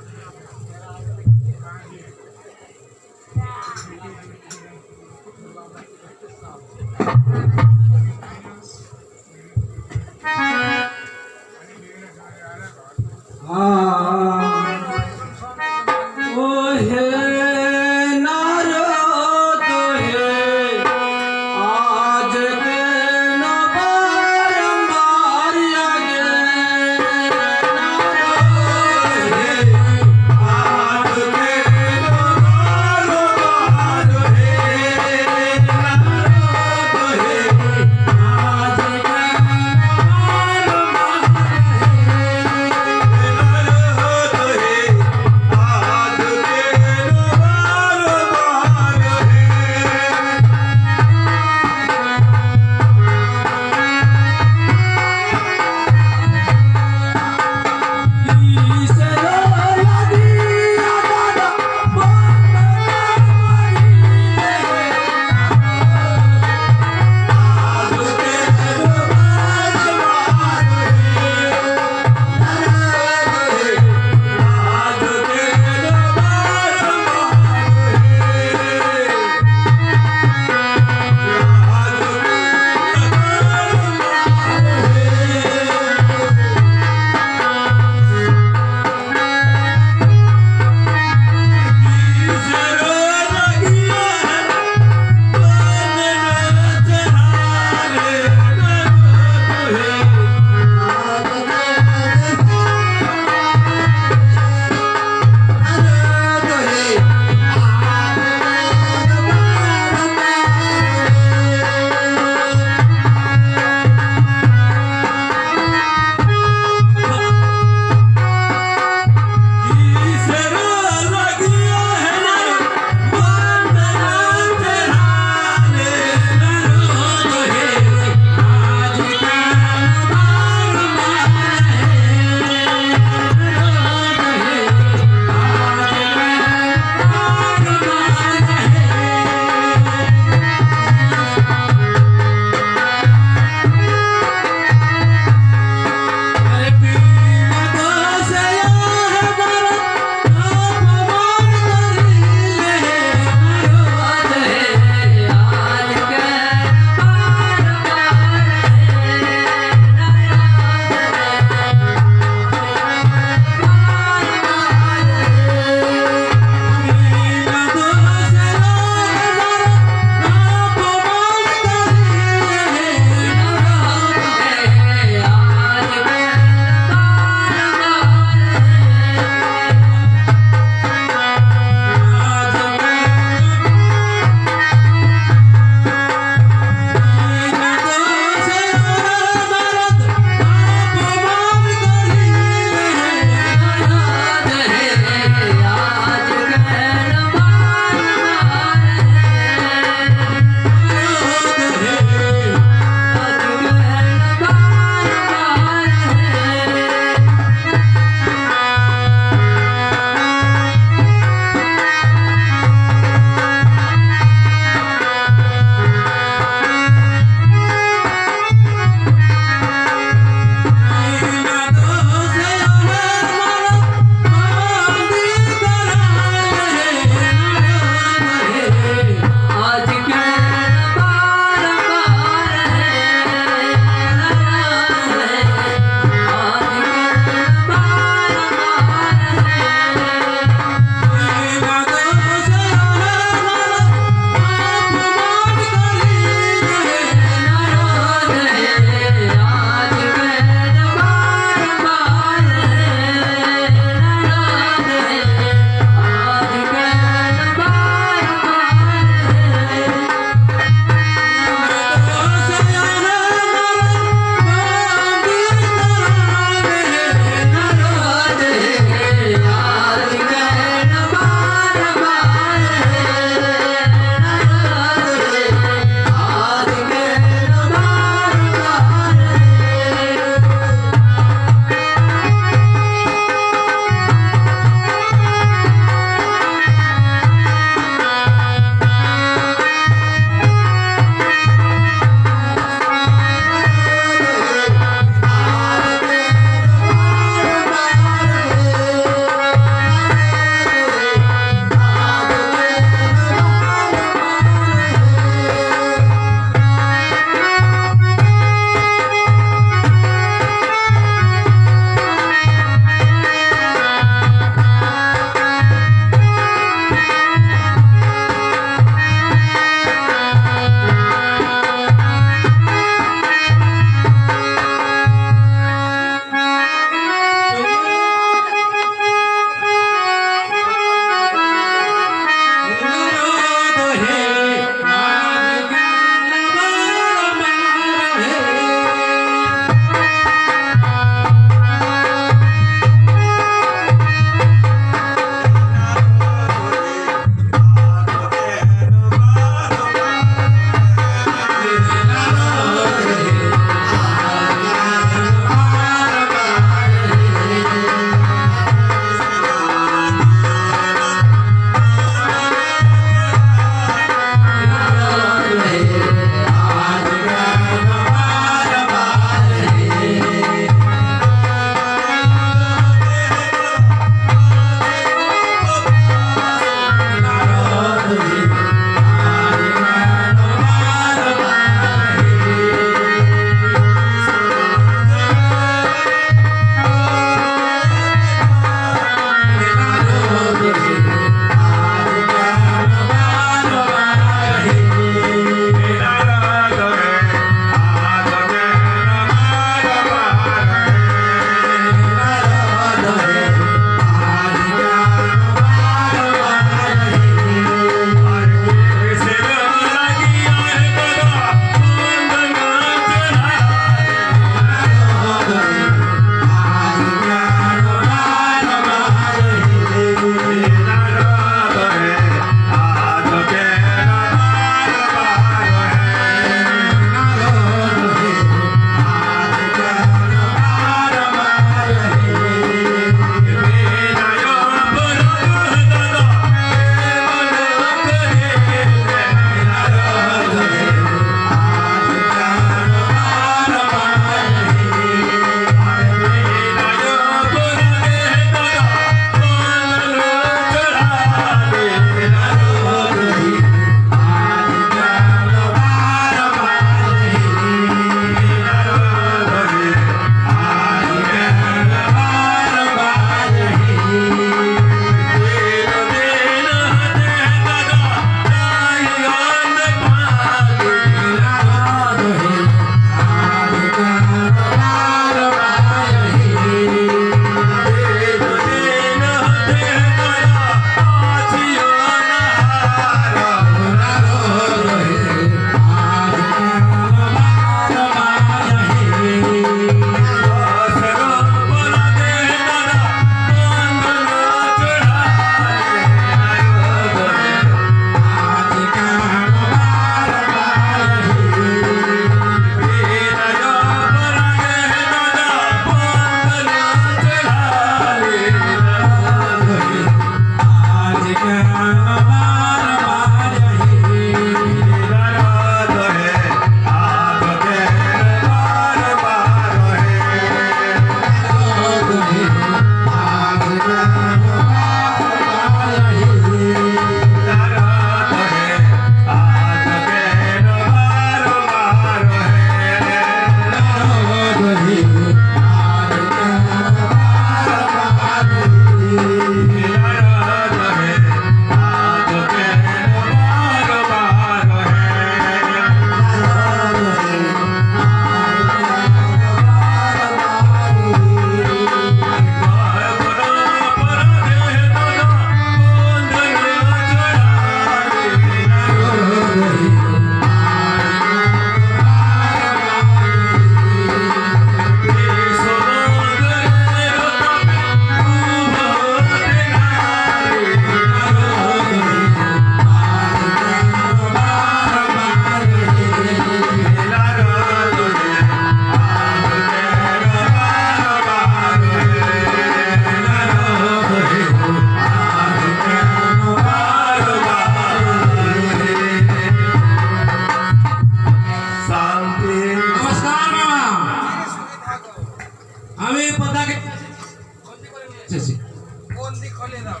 বন্দি খুলে দাও।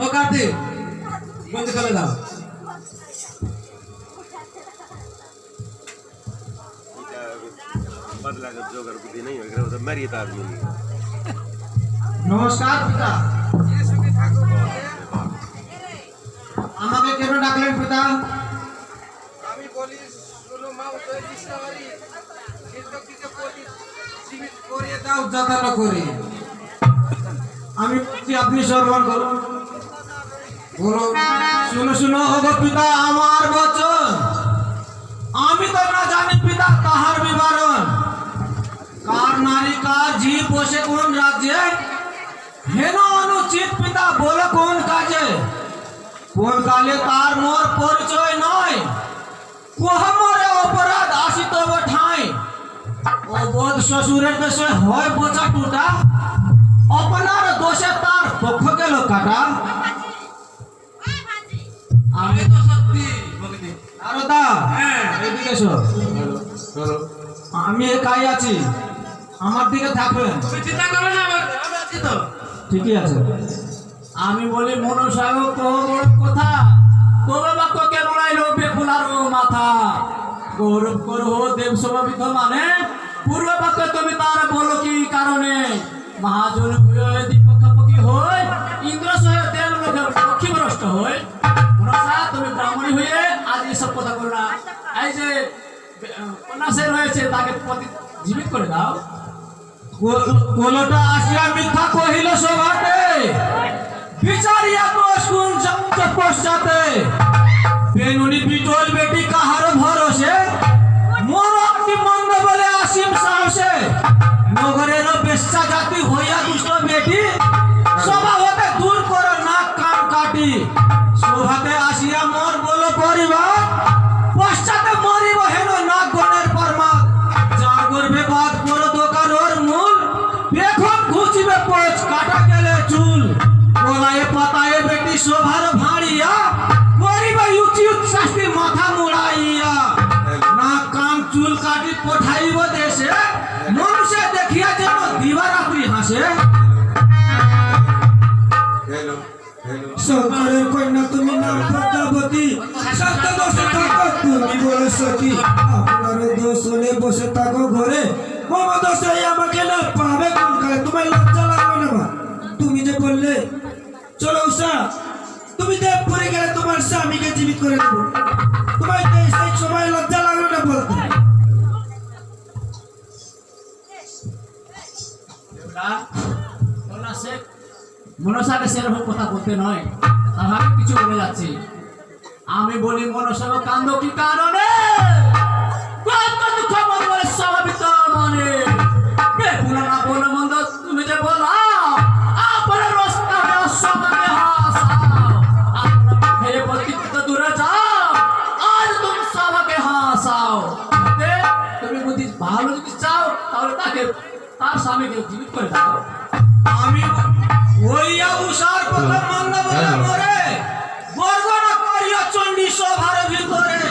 ও কার্তিক বন্ধ করে দাও। बदला का जो अगर बुद्धि नहीं होगी तो मरिए आदमी नहीं নমস্কার পিতা। এই সুখী থাকো বলে আমাকে কেন ডাকলেন পিতা? আমি বলি শুনো মা উদয় কৃষ্ণবাড়ি নির্দোষীকে প্রতি জীবিত করিয়ে দাও যত্ন করি। আমি বলছি আপনি শ্রবণ করুন। বলো। শুনো শুনো ওগো পিতা আমার বচন। আমি তো না জানি পিতা তাহার বিবরণ। কার নারী কার জীব বসে কোন রাজ্যে, হেন অনুচিত পিতা বলে কোন কাজে, কোন কালে তার মোর পরিচয় নয়, কোহমরে অপরাধ আসিত ঠাঁই। অবোধ শ্বশুরের দেশে হয় বোঝা টুটা, আপনার দোষে তার পক্ষ গেল কাটা। আমি তো সত্যি বলি। নারদা হ্যাঁ। এদিকে এসো। আমি একাই আছি, আমার দিকে থাকবেন। তুমি চিন্তা করো না, আমি আছি তো। ঠিকই আছে। আমি বলি মনসাগ বড় কথা, তবে বাক্যকে লড়াইল বেকুলার মাথা। গৌরব করো দেব সমাবিত মানে পূর্ব বাক্য তুমি তার বলো কি কারণে। মহাজন হয়ে দ্বিপক্ষাপক্ষী হয়, ইন্দ্র সহ দেব লোকের লক্ষ্মীভ্রষ্ট হয়। মনসা তুমি ব্রাহ্মণী হয়ে আজ এসব কথা করো না। এই যে কন্যাসের রয়েছে তাকে জীবিত করে দাও। কোলটা আসিয়া মিথ্যা কহিল সভাতে, বিচারিয়া দোষ কোন পশ্চাতে। বেনুনি বিটল বেটি কাহার ভরসে, মোর অগ্নি মন্দ বলে আসিম সাহসে। নগরের বেশ্যা জাতি হইয়া দুষ্ট বেটি, সভা হতে দূর করো নাক কান কাটি। সভাতে আসিয়া মোর বলো পরিবার, পশ্চাতে মরিব হেন নাক গণের পরমাদ। যার গর্ভে বাদ করো দোকানোর মূল, এখন ঘুচিবে পোচ কাটা গেলে চুল। গলায় পাতায় বেটি শোভার ভাড়িয়া, মরিবে উচিত শাস্তি মাথা মুড়াইয়া। নাক কান চুল কাটি পঠাইব দেশে, মানুষে দেখিয়া যেন দিবারাত্রি হাসে। हेलो हेलो শঙ্করের কন্যা তুমি নাম পদ্মাবতী, সত্য দোষে থাকো তুমি বলে সতী। আপনার দোষ হলে বসে থাকো ঘরে, মম দোষে আমাকে না পাবে কোন কালে। তোমার লজ্জা লাগলো না মা? তুমি যে বললে চলো উষা, তুমি দেবপুরে গেলে তোমার স্বামীকে জীবিত করে দেবো, তোমার সেই সময় লজ্জা লাগলো না বলতে? মনসাকে সেরকম কথা বলতে নয়, তাহলে কিছু বলে যাচ্ছি। আমি বলি মনসা কান্দ কি কারণে, কত দুঃখ মন বলে স্বাভাবিক মানে। বেকুলা না বলে মন্দ তুমি যে বলো, আপনার রাস্তায় সবাকে হাসাও। আপনার ফেরে প্রতিক্রিয়া দূরে যাও, আর তুমি সবাকে হাসাও। তুমি বুদ্ধি ভালো যদি চাও তাহলে তাকে তার স্বামীকে জীবিত করে দাও। আমি হইয়া উষার কথা মন্দ বলে মরে, বর্ণনা করিয়া চণ্ডী সভার ভিতরে।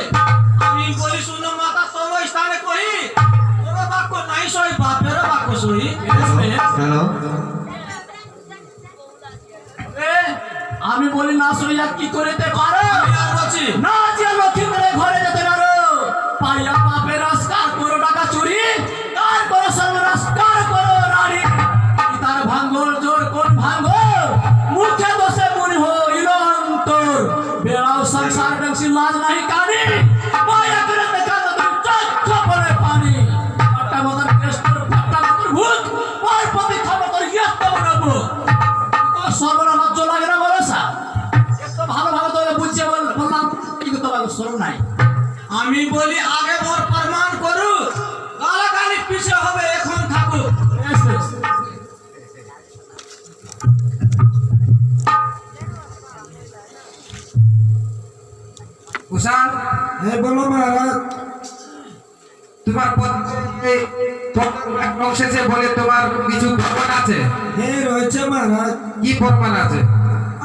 আমি বলি শুনো মাতা তব স্থানে কহি, তোর বাক্য নাই সই বাপের বাক্য সই। হ্যালো আমি বলি না শুনিয়া কি করিতে পারো। আমি আর বলছি না যে লক্ষ্মী করে ঘরে যেতে পারো, পাইয়া বাপের রাস্কার করো টাকা চুরি, তার করো সঙ্গে রাস্কার করো নারী। তার ভাঙ্গর জোর কোন ভাঙ্গর, মুখে দোষে মনে হইল অন্তর। বেড়াও সংসার বেশি লাজ নাই কানি, মায়া করে দেখা তুমি চক্ষ পরে পানি। পাট্টা মতন কৃষ্ণ পাট্টা মতন ভূত, ওর প্রতি ক্ষমা করে ইয়ত্ত বানাবো। সর্বনা লজ্জ লাগে না বলসা? একটু ভালো ভালো তোকে বুঝছে বললাম, কিন্তু তোমাকে শরম নাই। আমি বলি আগে মোর প্রমাণ করু, গালাগালি পিছে হবে এখন থাকুক। বেশ, বেশ। উষা হ্যাঁ বলো মহারাজ। তোমার বংশে যে বলে তোমার কিছু প্রমাণ আছে, হ্যাঁ রয়েছে মহারাজ। কি প্রমাণ আছে?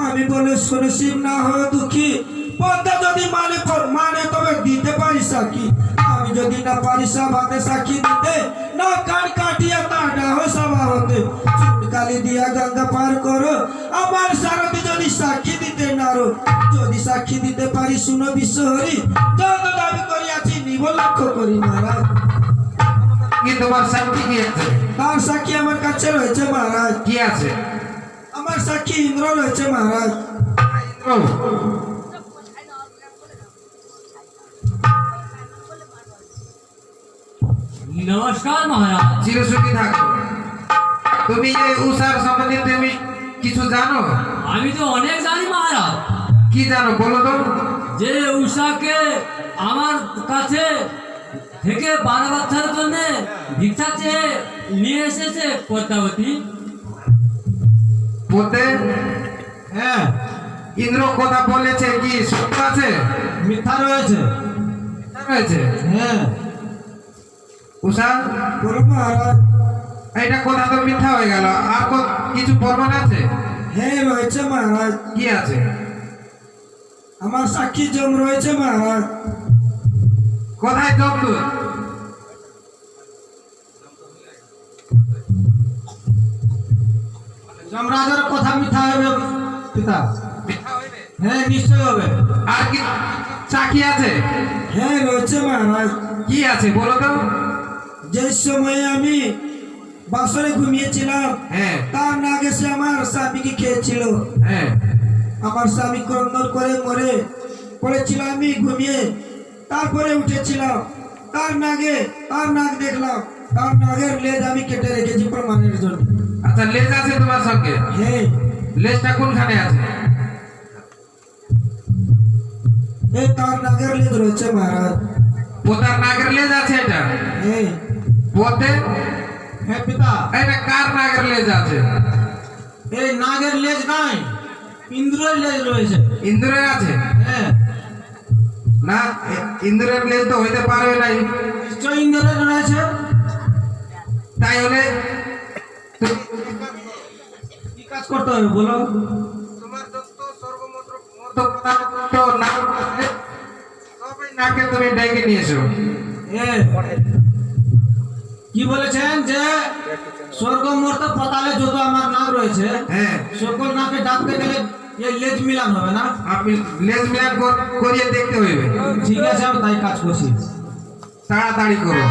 আমি বলে শুনেছি না হয় দুঃখী, পদ্মা যদি মানে তবে দিতে পারি সাক্ষী। আমি যদি না পারি সভাতে সাক্ষী দিতে, না কান কাটিয়া তাটা হয় সভা হতে। কালি দিয়া গঙ্গা পার করো আমার সারথি যদি সাক্ষী দিতে নারো যদি সাক্ষী দিতে পারি শুনো বিশ্বহরি যত দাবি করিয়াছি নিব লক্ষ্য করি মহারাজ কি তোমার সাক্ষী কি আছে? তার সাক্ষী আমার কাছে রয়েছে মহারাজ কি আছে? আমার সাক্ষী ইন্দ্র রয়েছে মহারাজ নমস্কার মহারাজ। চিরসুখী থাকো। তুমি এই উষার সম্বন্ধে তুমি কিছু জানো? আমি তো অনেক জানি মহারাজ, কি জানো বলো তো? যে উষাকে আমার কাছে থেকে 12 বছরের জন্য ভিক্ষা চেয়ে নিয়ে এসেছে পদ্মাবতী। বলতে হ্যাঁ, ইন্দ্র কথা বলেছে কি সত্য আছে? মিথ্যা রয়েছে। হয়েছে হ্যাঁ, উষা বলো মহারাজ এটা কথা তো মিথ্যা হয়ে গেল। আর কিছু প্রমাণ আছে? হ্যাঁ রয়েছে মহারাজ কি আছে? আমার সাক্ষী জম রয়েছে মহারাজ কোথায় জমদূত? যমরাজের কথা মিথ্যা হবে পিতা। হ্যাঁ, নিশ্চয় হবে। আর কি সাক্ষী আছে? হ্যাঁ রয়েছে মহারাজ কি আছে বলো তো? যে সময়ে আমি বাসরে ঘুমিয়েছিলাম হ্যাঁ তার নাগে সে আমার স্বামীকে খেয়েছিল হ্যাঁ আমার স্বামী ক্রন্দন করে মরে পড়েছিল আমি ঘুমিয়ে তারপরে উঠেছিলাম তার নাগ দেখলাম তার নাগের লেজ আমি কেটে রেখেছি প্রমাণের জন্য আচ্ছা, লেজ আছে তোমার সঙ্গে? হ্যাঁ লেজটা কোনখানে আছে? এই তার নাগের লেজ রয়েছে মহারাজ পোতার নাগের লেজ আছে এটা? হ্যাঁ পোতে হ্যাঁ পিতা, এটা কার নাগের লেজ আছে? এই নাগের লেজ নাই, ইন্দ্রের লেজ রয়েছে। ইন্দ্রের আছে? হ্যাঁ, না, ইন্দ্রের লেজ তো হইতে পারবে নাই। নিশ্চয় ইন্দ্রের রয়েছে। তাই হলে কি কাজ করতে হবে বলো? তোমার তো তো নাক আছে, তবে নাকে তুমি ডেকে নিয়ে এসো। হ্যাঁ, কি বলেছেন যে স্বর্গ মর্ত পাতালে যত আমার নাম রয়েছে হ্যাঁ, সকল নাকে ডাকতে গেলে এই লেজ মিলান হবে না? আপনি লেজ মিলান করিয়ে দেখতে হইবে। ঠিক আছে, আমি তাই কাজ করছি। তাড়াতাড়ি করো।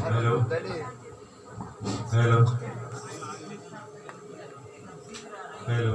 हेलो हेलो हेलो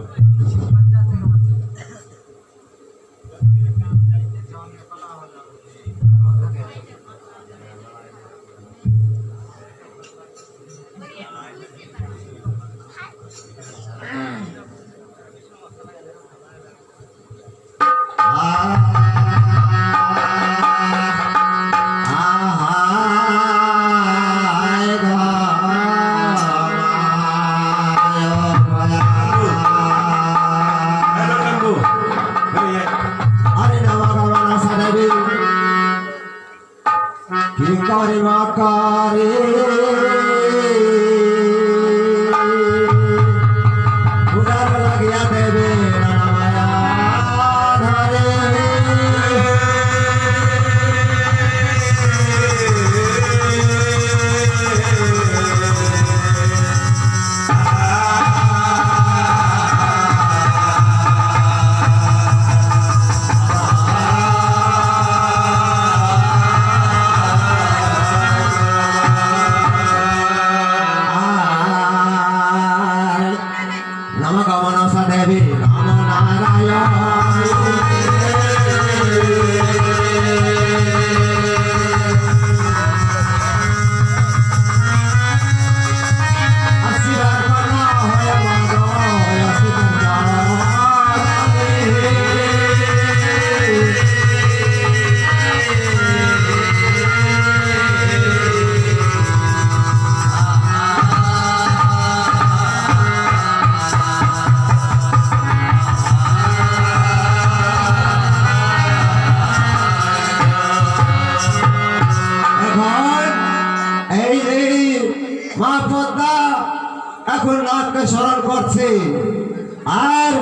এখন নাথকে স্মরণ করছে। আর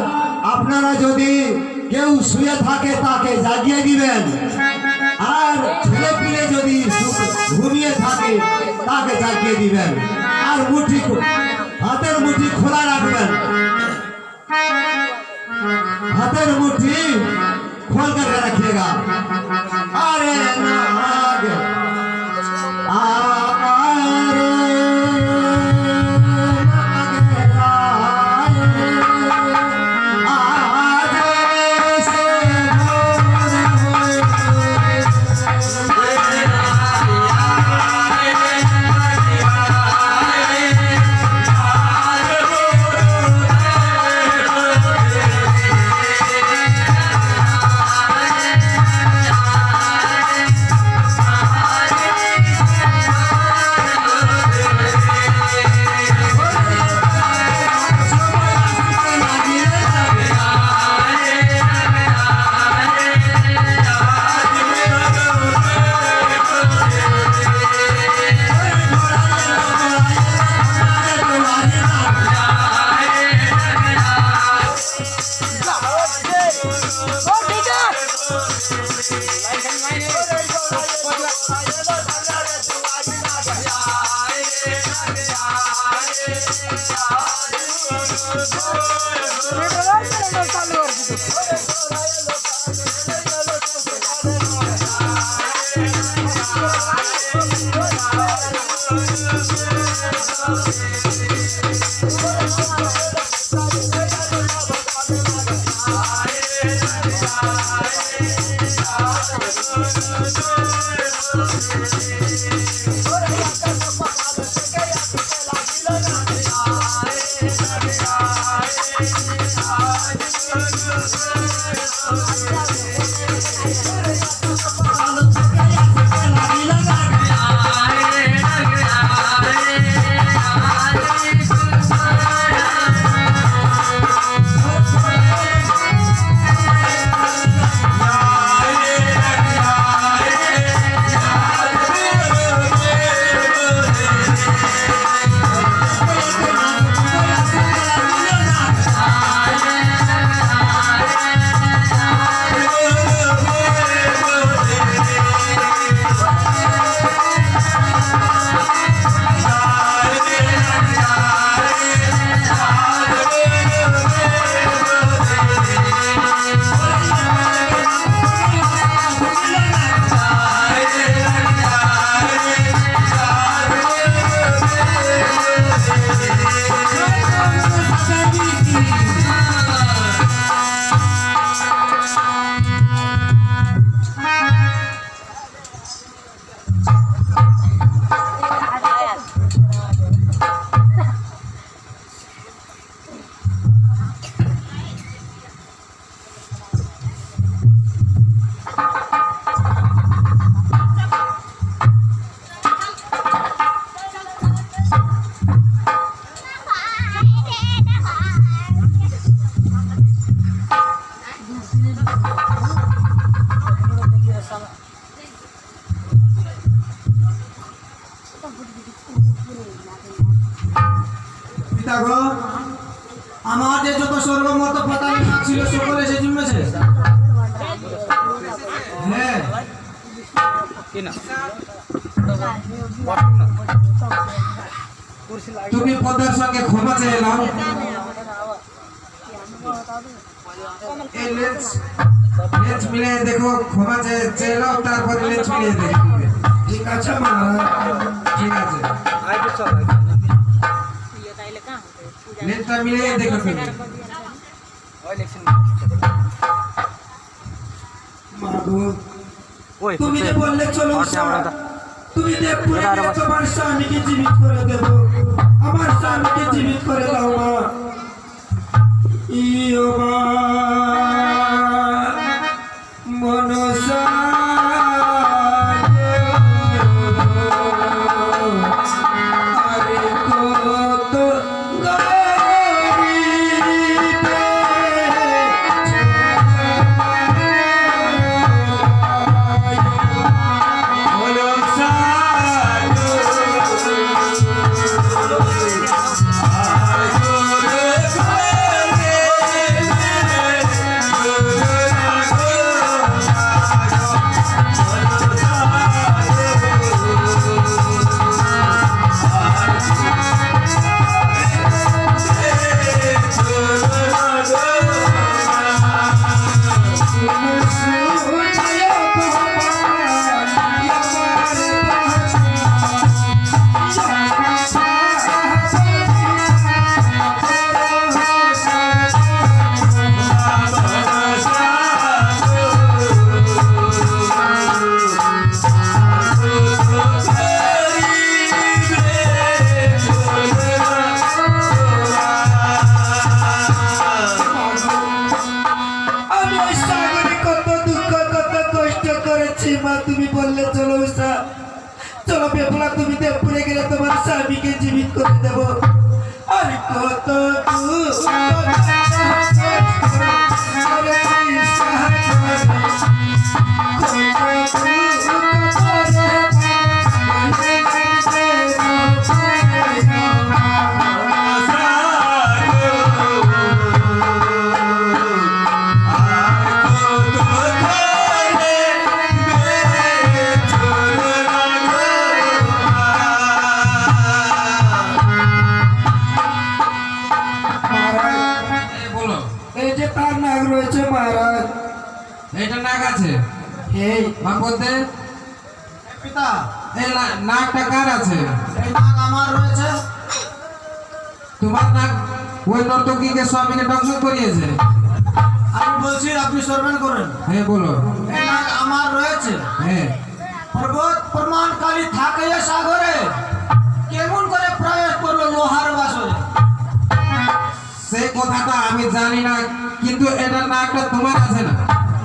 আপনারা যদি কেউ শুয়ে থাকে তাকে জাগিয়ে দিবেন, আর ছেলে পিলে যদি ঘুমিয়ে থাকে তাকে জাগিয়ে দিবেন, আর হাতের মুঠি খোলা রাখবেন, हाथेर मुट्ठी खोल करके रखिएगा। अरे नाग আমার যে যত সর্বমত পতাকা না ছিল সকলে সে জুমেছে। হ্যাঁ তুমি পদের সঙ্গে ক্ষমা চাইলাম। এই লেন্স মিলিয়ে দেখো, ক্ষমা চাইলাম, তারপরে লেন্স মিলিয়ে দেখো। ঠিক আছে মহারাজ, ঠিক আছে। লেন্সটা মিলিয়ে দেখো তুমি। তুমি যে বললে চলো, তুমি দেবপুরে গিয়ে তোমার স্বামীকে জীবিত করে দেব। আমার স্বামীকে জীবিত করে দাও মা। ইয়ো মা মনসা Ah স্বামীকে জীবিত করে দেব। আর কত এই বলো, এই যে তার নাক রয়েছে মহারাজ, এইটা নাক আছে এই বাপ বলতে, পিতা, এই নাকটা কার আছে? এই নাক আমার রয়েছে। তোমার নাক ওই নর্তকীকে স্বামীকে দংশন করিয়েছে। আমি বলছি আপনি শ্রবণ করেন। হ্যাঁ বলো। এই নাক আমার রয়েছে। হ্যাঁ পর্বত প্রমাণকারী থাকে এ সাগরে, কেমন করে প্রয়োগ করলো লোহার বাসরে? সেই কথাটা আমি জানি না, কিন্তু এটা নাকটা তোমার আছে না,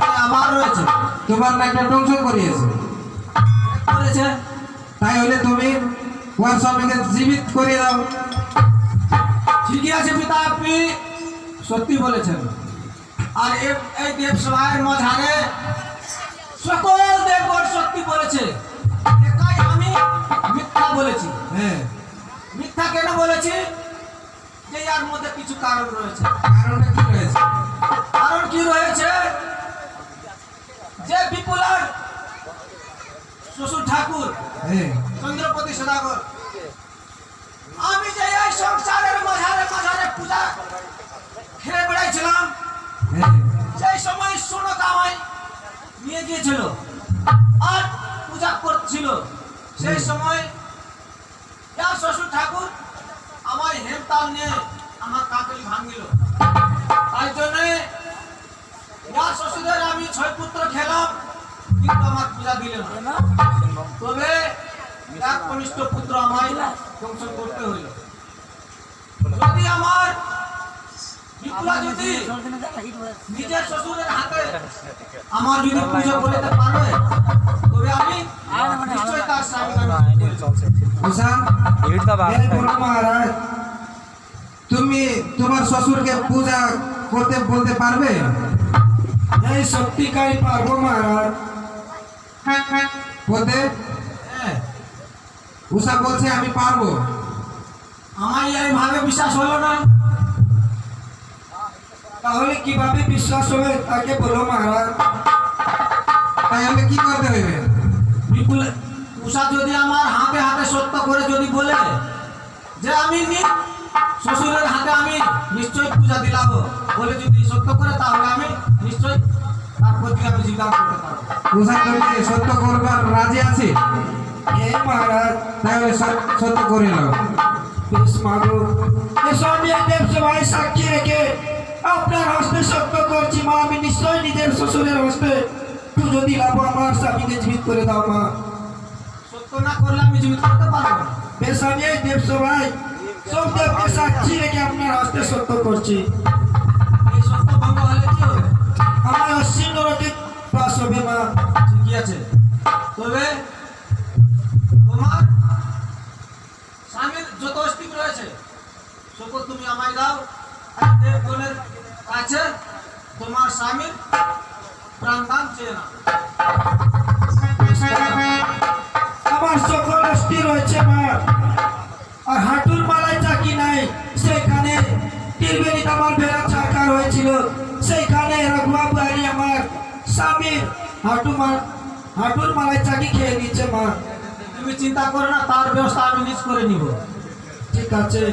এই আমার রয়েছে। তোমার নাকটা দংশন করিয়েছে। করেছে। তাই হলে তুমি ওর স্বামীকে জীবিত করিয়ে দাও। ঠিকই আছে পিতা, আপনি সত্যি বলেছেন। আর এই দেবসভার মাঝারে সকল দেবগণ সত্যি বলেছে, একাই আমি মিথ্যা বলেছি। হ্যাঁ, মিথ্যা কেন বলেছি? যে এর মধ্যে কিছু কারণ রয়েছে। কারণটা কি রয়েছে? কারণ কি রয়েছে? যে বিপুলার শ্বশুর ঠাকুর হ্যাঁ, চন্দ্রপতি সদাগর, আমি যে এই সংসারের মাঝারে মাঝারে পূজা খেয়ে বেড়াইছিলাম, হ্যাঁ, সেই সময় সোনক আমায় নিয়ে গিয়েছিল আর পূজা করছিল। সেই সময় ইয়ার শ্বশুর ঠাকুর আমায় হেমতাল নিয়ে আমার কাকলি ভাঙিল। তাই জন্য ইয়ার শ্বশুরের আমি 6 পুত্র খেলাম, কিন্তু আমার পূজা দিল না। তবে এক কনিষ্ঠ পুত্র আমায় দংশন করতে হইল। যদি আমার বিপুলা যদি নিজের শ্বশুরের হাতে আমার যদি পুজো করতে পারে, তবে আমি নিশ্চয়ই তার স্বামী। উষা, এই বলো মহারাজ, তুমি তোমার শ্বশুরকে পূজা করতে বলতে পারবে? এই সত্যিকারই পারবো মহারাজ। বলতে হ্যাঁ, উষা বলছে আমি পারবো। আমার এইভাবে বিশ্বাস হলো না। তাহলে কিভাবে বিশ্বাস হবে তাকে বলো মহারাজ। তাই হলে কি করতে হবে? বিপুল উষা যদি আমার হাতে হাতে সত্য করে যদি বলে যে আমি শ্বশুরের হাতে আমি নিশ্চয় পূজা দিলাম বলে যদি সত্য করে, তাহলে আমি নিশ্চয় তার প্রতি আমি জিজ্ঞাসা করতে পারবো। উষা তুমি সত্য করবার রাজি আছে? এই মহারাজ, তাহলে সত্য করে নাও। বেশ মাগো, এসব আমি এই দেবসভায় সাক্ষী রেখে আপনার হস্তে সত্য করছি মা, আমি নিশ্চয় নিজের শ্বশুরের হস্তে পুজো দিলাম। আমার স্বামীকে জীবিত করে দাও মা। সত্য না করলে আমি জীবিত করতে পারবো না। বেশ আমি এই দেবসভায় সব দেবকে সাক্ষী রেখে আপনার হস্তে সত্য করছি। এই সত্য ভঙ্গ হলে কি হবে? আমার অশ্বিন নরকে বাস হবে মা। ঠিকই আছে। তবে তোমার স্বামীর যত অস্তিত্ব রয়েছে সকল তুমি আমায় দাও। আর দেবগণের কাছে তোমার স্বামীর প্রাণদান চেয়ে না। আমার সকল অস্থি রয়েছে মা। আর হাঁটুর মালায় চাকি নাই, সেখানে টিলবেলিতে আমার বেড়া ছাড়কার হয়েছিল, সেইখানে রঘুবাবু হারি আমার স্বামীর হাঁটুর মালায় চাকি খেয়ে নিচ্ছে মা। তুমি চিন্তা করো না, তার ব্যবস্থা আমি নিজ করে নিব। ঠিক আছে।